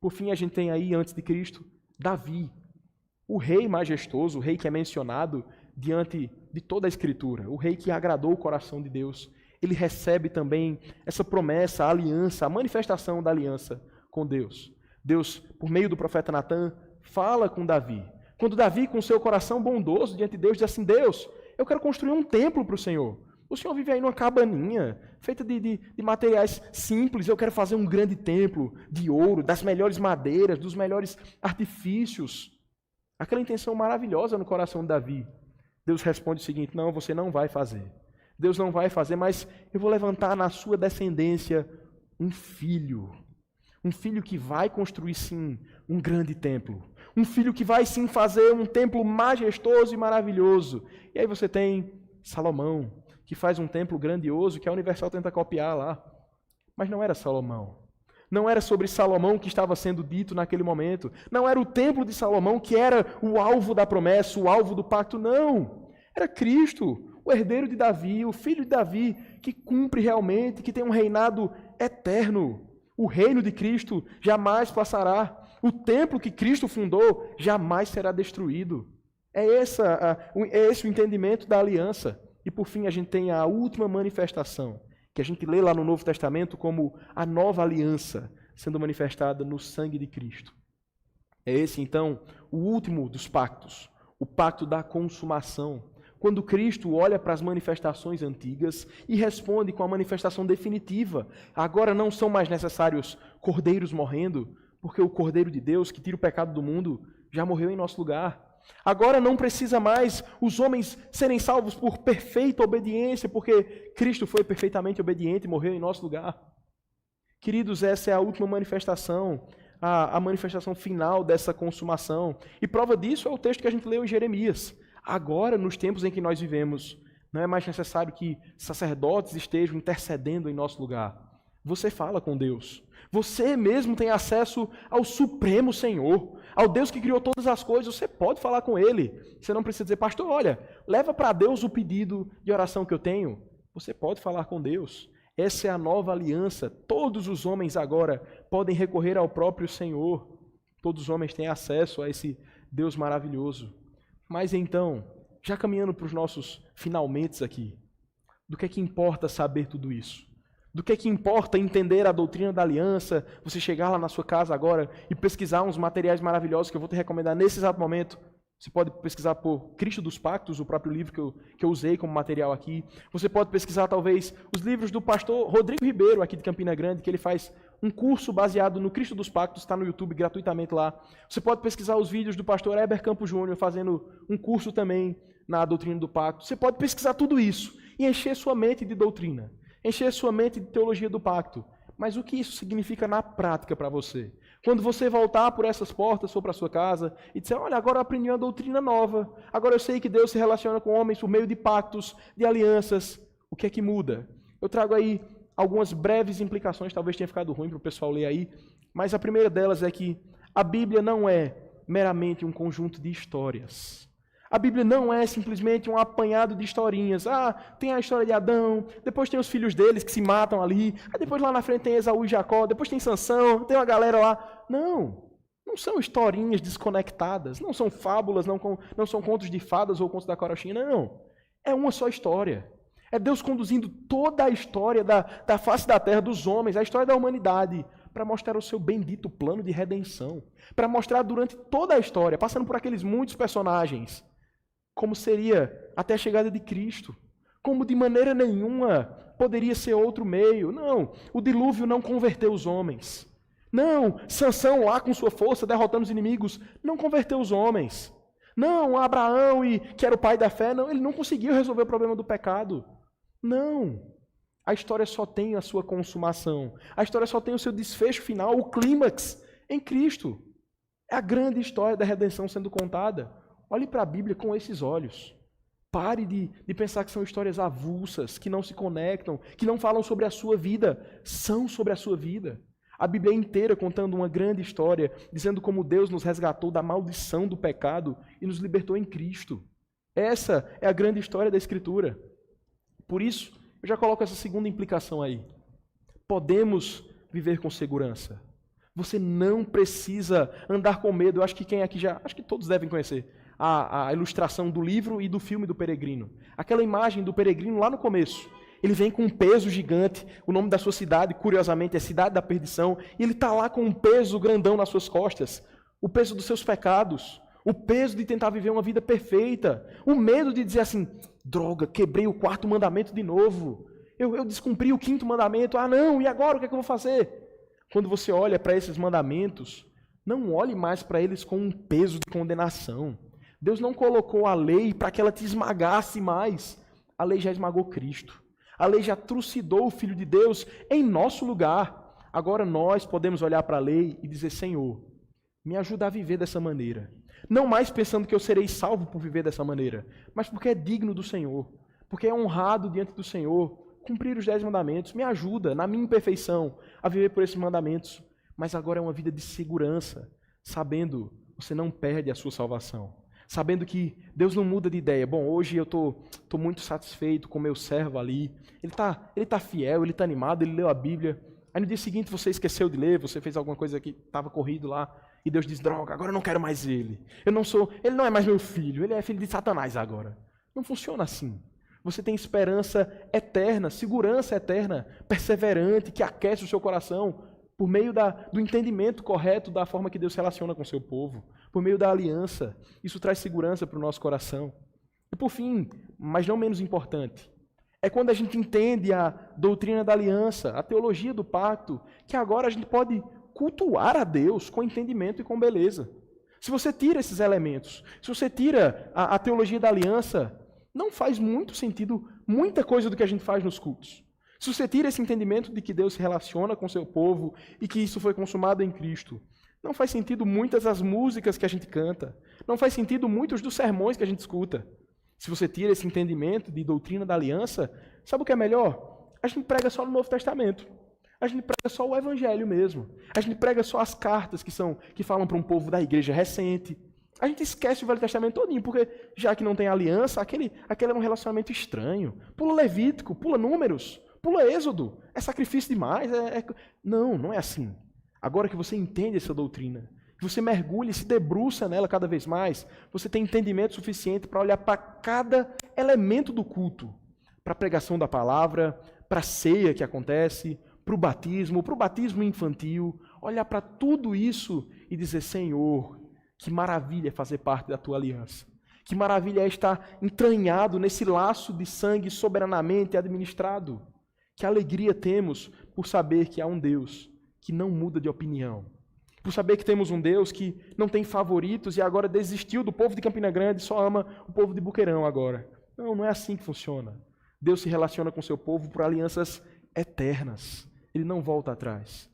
Por fim, a gente tem aí, antes de Cristo, Davi, o rei majestoso, o rei que é mencionado diante de toda a Escritura, o rei que agradou o coração de Deus. Ele recebe também essa promessa, a aliança, a manifestação da aliança com Deus. Deus, por meio do profeta Natã, fala com Davi. Quando Davi, com seu coração bondoso diante de Deus, diz assim: Deus, eu quero construir um templo para o Senhor. O Senhor vive aí numa cabaninha, feita de materiais simples. Eu quero fazer um grande templo de ouro, das melhores madeiras, dos melhores artifícios. Aquela intenção maravilhosa no coração de Davi. Deus responde o seguinte: não, você não vai fazer. Deus não vai fazer, mas eu vou levantar na sua descendência um filho. Um filho que vai construir, sim, um grande templo. Um filho que vai, sim, fazer um templo majestoso e maravilhoso. E aí você tem Salomão, que faz um templo grandioso que a Universal tenta copiar lá. Mas não era Salomão. Não era sobre Salomão que estava sendo dito naquele momento. Não era o templo de Salomão que era o alvo da promessa, o alvo do pacto. Não. Era Cristo, o herdeiro de Davi, o filho de Davi, que cumpre realmente, que tem um reinado eterno. O reino de Cristo jamais passará. O templo que Cristo fundou jamais será destruído. É esse o entendimento da aliança. E por fim a gente tem a última manifestação, que a gente lê lá no Novo Testamento como a nova aliança sendo manifestada no sangue de Cristo. É esse então o último dos pactos, o pacto da consumação. Quando Cristo olha para as manifestações antigas e responde com a manifestação definitiva. Agora não são mais necessários cordeiros morrendo, porque o Cordeiro de Deus, que tira o pecado do mundo, já morreu em nosso lugar. Agora não precisa mais os homens serem salvos por perfeita obediência, porque Cristo foi perfeitamente obediente e morreu em nosso lugar. Queridos, essa é a última manifestação, a manifestação final dessa consumação. E prova disso é o texto que a gente leu em Jeremias. Agora, nos tempos em que nós vivemos, não é mais necessário que sacerdotes estejam intercedendo em nosso lugar. Você fala com Deus. Você mesmo tem acesso ao Supremo Senhor, ao Deus que criou todas as coisas. Você pode falar com Ele. Você não precisa dizer: pastor, olha, leva para Deus o pedido de oração que eu tenho. Você pode falar com Deus. Essa é a nova aliança. Todos os homens agora podem recorrer ao próprio Senhor. Todos os homens têm acesso a esse Deus maravilhoso. Mas então, já caminhando para os nossos finalmente aqui, do que é que importa saber tudo isso? Do que é que importa entender a doutrina da aliança, você chegar lá na sua casa agora e pesquisar uns materiais maravilhosos que eu vou te recomendar nesse exato momento. Você pode pesquisar por Cristo dos Pactos, o próprio livro que eu usei como material aqui. Você pode pesquisar, talvez, os livros do pastor Rodrigo Ribeiro, aqui de Campina Grande, que ele faz um curso baseado no Cristo dos Pactos, está no YouTube gratuitamente lá. Você pode pesquisar os vídeos do pastor Heber Campos Júnior, fazendo um curso também na doutrina do pacto. Você pode pesquisar tudo isso e encher sua mente de doutrina, encher sua mente de teologia do pacto. Mas o que isso significa na prática para você? Quando você voltar por essas portas, for para a sua casa e disser, olha, agora eu aprendi uma doutrina nova, agora eu sei que Deus se relaciona com homens por meio de pactos, de alianças, o que é que muda? Eu trago aí algumas breves implicações, talvez tenha ficado ruim para o pessoal ler aí, mas a primeira delas é que a Bíblia não é meramente um conjunto de histórias. A Bíblia não é simplesmente um apanhado de historinhas. Ah, tem a história de Adão, depois tem os filhos deles que se matam ali, aí depois lá na frente tem Esaú e Jacó, depois tem Sansão, tem uma galera lá. Não são historinhas desconectadas, não são fábulas, não são contos de fadas ou contos da carochinha, não. É uma só história. É Deus conduzindo toda a história da face da terra, dos homens, a história da humanidade, para mostrar o seu bendito plano de redenção, para mostrar durante toda a história, passando por aqueles muitos personagens, como seria até a chegada de Cristo, como de maneira nenhuma poderia ser outro meio. Não, o dilúvio não converteu os homens. Não, Sansão lá com sua força derrotando os inimigos, não converteu os homens. Não, Abraão, que era o pai da fé, não, ele não conseguiu resolver o problema do pecado. Não, a história só tem a sua consumação, a história só tem o seu desfecho final, o clímax, em Cristo. É a grande história da redenção sendo contada. Olhe para a Bíblia com esses olhos. Pare de pensar que são histórias avulsas, que não se conectam, que não falam sobre a sua vida. São sobre a sua vida. A Bíblia é inteira contando uma grande história, dizendo como Deus nos resgatou da maldição do pecado e nos libertou em Cristo. Essa é a grande história da Escritura. Por isso, eu já coloco essa segunda implicação aí. Podemos viver com segurança. Você não precisa andar com medo. Eu acho que quem aqui acho que todos devem conhecer a ilustração do livro e do filme do peregrino. Aquela imagem do peregrino lá no começo. Ele vem com um peso gigante, o nome da sua cidade, curiosamente, é Cidade da Perdição, e ele está lá com um peso grandão nas suas costas, o peso dos seus pecados, o peso de tentar viver uma vida perfeita, o medo de dizer assim, droga, quebrei o 4º mandamento de novo, eu descumpri o 5º mandamento, não, e agora o que é que eu vou fazer? Quando você olha para esses mandamentos, não olhe mais para eles com um peso de condenação. Deus não colocou a lei para que ela te esmagasse mais. A lei já esmagou Cristo. A lei já trucidou o Filho de Deus em nosso lugar. Agora nós podemos olhar para a lei e dizer, Senhor, me ajuda a viver dessa maneira. Não mais pensando que eu serei salvo por viver dessa maneira, mas porque é digno do Senhor, porque é honrado diante do Senhor cumprir os 10 mandamentos. Me ajuda, na minha imperfeição, a viver por esses mandamentos. Mas agora é uma vida de segurança, sabendo que você não perde a sua salvação. Sabendo que Deus não muda de ideia. Bom, hoje eu estou muito satisfeito com o meu servo ali. Ele tá fiel, ele está animado, ele leu a Bíblia. Aí no dia seguinte você esqueceu de ler, você fez alguma coisa que estava corrido lá. E Deus diz, droga, agora eu não quero mais ele. Ele não é mais meu filho, ele é filho de Satanás agora. Não funciona assim. Você tem esperança eterna, segurança eterna, perseverante, que aquece o seu coração por meio do entendimento correto da forma que Deus se relaciona com o seu povo, por meio da aliança. Isso traz segurança para o nosso coração. E por fim, mas não menos importante, é quando a gente entende a doutrina da aliança, a teologia do pacto, que agora a gente pode cultuar a Deus com entendimento e com beleza. Se você tira esses elementos, se você tira a teologia da aliança, não faz muito sentido muita coisa do que a gente faz nos cultos. Se você tira esse entendimento de que Deus se relaciona com o seu povo e que isso foi consumado em Cristo, não faz sentido muitas das músicas que a gente canta, não faz sentido muitos dos sermões que a gente escuta. Se você tira esse entendimento de doutrina da aliança, sabe o que é melhor? A gente prega só no Novo Testamento. A gente prega só o Evangelho mesmo. A gente prega só as cartas que falam para um povo da igreja recente. A gente esquece o Velho Testamento todinho, porque já que não tem aliança, aquele é um relacionamento estranho. Pula Levítico, pula Números, pula Êxodo. É sacrifício demais. Não é assim. Agora que você entende essa doutrina, que você mergulha e se debruça nela cada vez mais, você tem entendimento suficiente para olhar para cada elemento do culto, para a pregação da palavra, para a ceia que acontece, para o batismo infantil, olhar para tudo isso e dizer: Senhor, que maravilha é fazer parte da tua aliança. Que maravilha é estar entranhado nesse laço de sangue soberanamente administrado. Que alegria temos por saber que há um Deus que não muda de opinião. Por saber que temos um Deus que não tem favoritos e agora desistiu do povo de Campina Grande e só ama o povo de Boqueirão agora. Não, não é assim que funciona. Deus se relaciona com o seu povo por alianças eternas. Ele não volta atrás.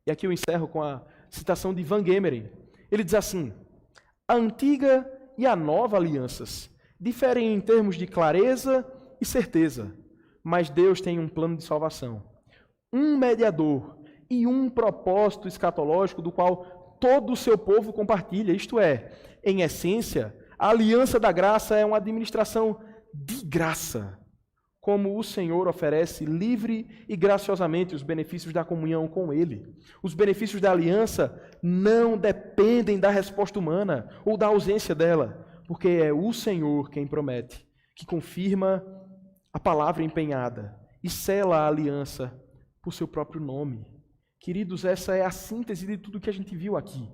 E aqui eu encerro com a citação de Van Gemeren. Ele diz assim: a antiga e a nova alianças diferem em termos de clareza e certeza, mas Deus tem um plano de salvação, um mediador e um propósito escatológico do qual todo o seu povo compartilha. Isto é, em essência, a aliança da graça é uma administração de graça, como o Senhor oferece livre e graciosamente os benefícios da comunhão com Ele. Os benefícios da aliança não dependem da resposta humana ou da ausência dela, porque é o Senhor quem promete, que confirma a palavra empenhada e sela a aliança por seu próprio nome. Queridos, essa é a síntese de tudo que a gente viu aqui.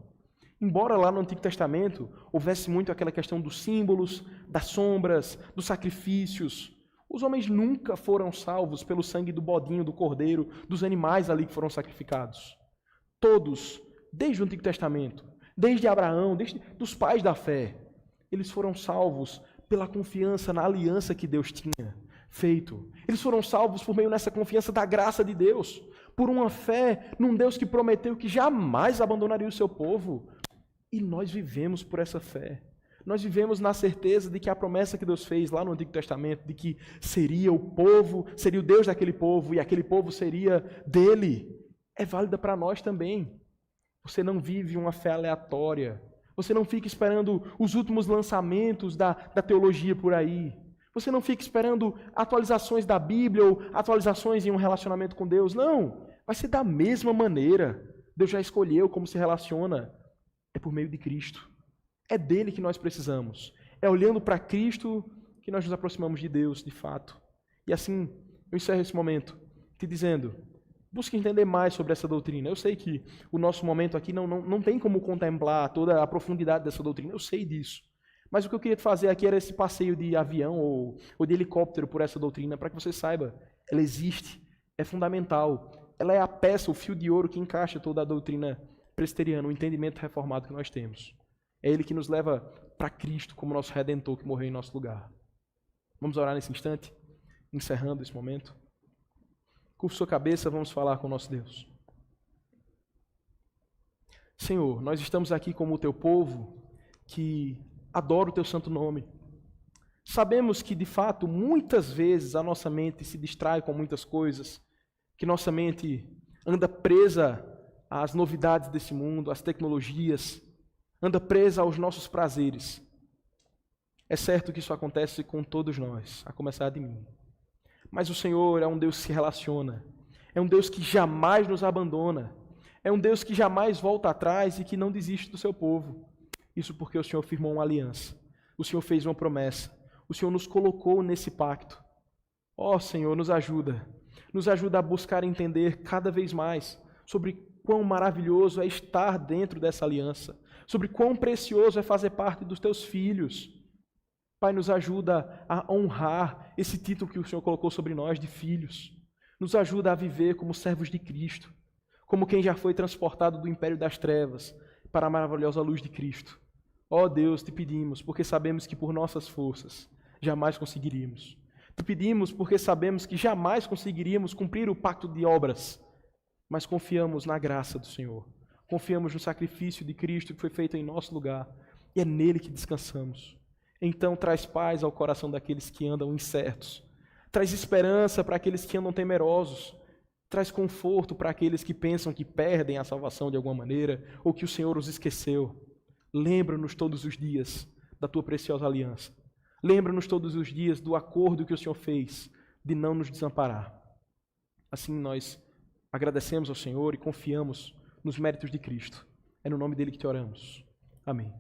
Embora lá no Antigo Testamento houvesse muito aquela questão dos símbolos, das sombras, dos sacrifícios, os homens nunca foram salvos pelo sangue do bodinho, do cordeiro, dos animais ali que foram sacrificados. Todos, desde o Antigo Testamento, desde Abraão, desde dos pais da fé, eles foram salvos pela confiança na aliança que Deus tinha feito. Eles foram salvos por meio dessa confiança da graça de Deus, por uma fé num Deus que prometeu que jamais abandonaria o seu povo. E nós vivemos por essa fé. Nós vivemos na certeza de que a promessa que Deus fez lá no Antigo Testamento, de que seria o povo, seria o Deus daquele povo e aquele povo seria dele, é válida para nós também. Você não vive uma fé aleatória. Você não fica esperando os últimos lançamentos da teologia por aí. Você não fica esperando atualizações da Bíblia ou atualizações em um relacionamento com Deus. Não, vai ser da mesma maneira. Deus já escolheu como se relaciona. É por meio de Cristo. É dele que nós precisamos. É olhando para Cristo que nós nos aproximamos de Deus, de fato. E assim, eu encerro esse momento te dizendo, busque entender mais sobre essa doutrina. Eu sei que o nosso momento aqui não tem como contemplar toda a profundidade dessa doutrina. Eu sei disso. Mas o que eu queria fazer aqui era esse passeio de avião ou de helicóptero por essa doutrina, para que você saiba, ela existe, é fundamental. Ela é a peça, o fio de ouro que encaixa toda a doutrina presbiteriana, o entendimento reformado que nós temos. É Ele que nos leva para Cristo como nosso Redentor que morreu em nosso lugar. Vamos orar nesse instante, encerrando esse momento. Curva sua cabeça, vamos falar com o nosso Deus. Senhor, nós estamos aqui como o Teu povo que adora o Teu santo nome. Sabemos que, de fato, muitas vezes a nossa mente se distrai com muitas coisas, que nossa mente anda presa às novidades desse mundo, às tecnologias, anda presa aos nossos prazeres. É certo que isso acontece com todos nós, a começar de mim. Mas o Senhor é um Deus que se relaciona, é um Deus que jamais nos abandona, é um Deus que jamais volta atrás e que não desiste do seu povo. Isso porque o Senhor firmou uma aliança, o Senhor fez uma promessa, o Senhor nos colocou nesse pacto. Ó Senhor, nos ajuda a buscar entender cada vez mais sobre quão maravilhoso é estar dentro dessa aliança, sobre quão precioso é fazer parte dos teus filhos. Pai, nos ajuda a honrar esse título que o Senhor colocou sobre nós de filhos. Nos ajuda a viver como servos de Cristo, como quem já foi transportado do império das trevas para a maravilhosa luz de Cristo. Ó Deus, te pedimos, porque sabemos que por nossas forças jamais conseguiríamos. Te pedimos porque sabemos que jamais conseguiríamos cumprir o pacto de obras, mas confiamos na graça do Senhor. Confiamos no sacrifício de Cristo que foi feito em nosso lugar e é nele que descansamos. Então traz paz ao coração daqueles que andam incertos. Traz esperança para aqueles que andam temerosos. Traz conforto para aqueles que pensam que perdem a salvação de alguma maneira ou que o Senhor os esqueceu. Lembra-nos todos os dias da tua preciosa aliança. Lembra-nos todos os dias do acordo que o Senhor fez de não nos desamparar. Assim nós agradecemos ao Senhor e confiamos nos méritos de Cristo. É no nome dele que te oramos. Amém.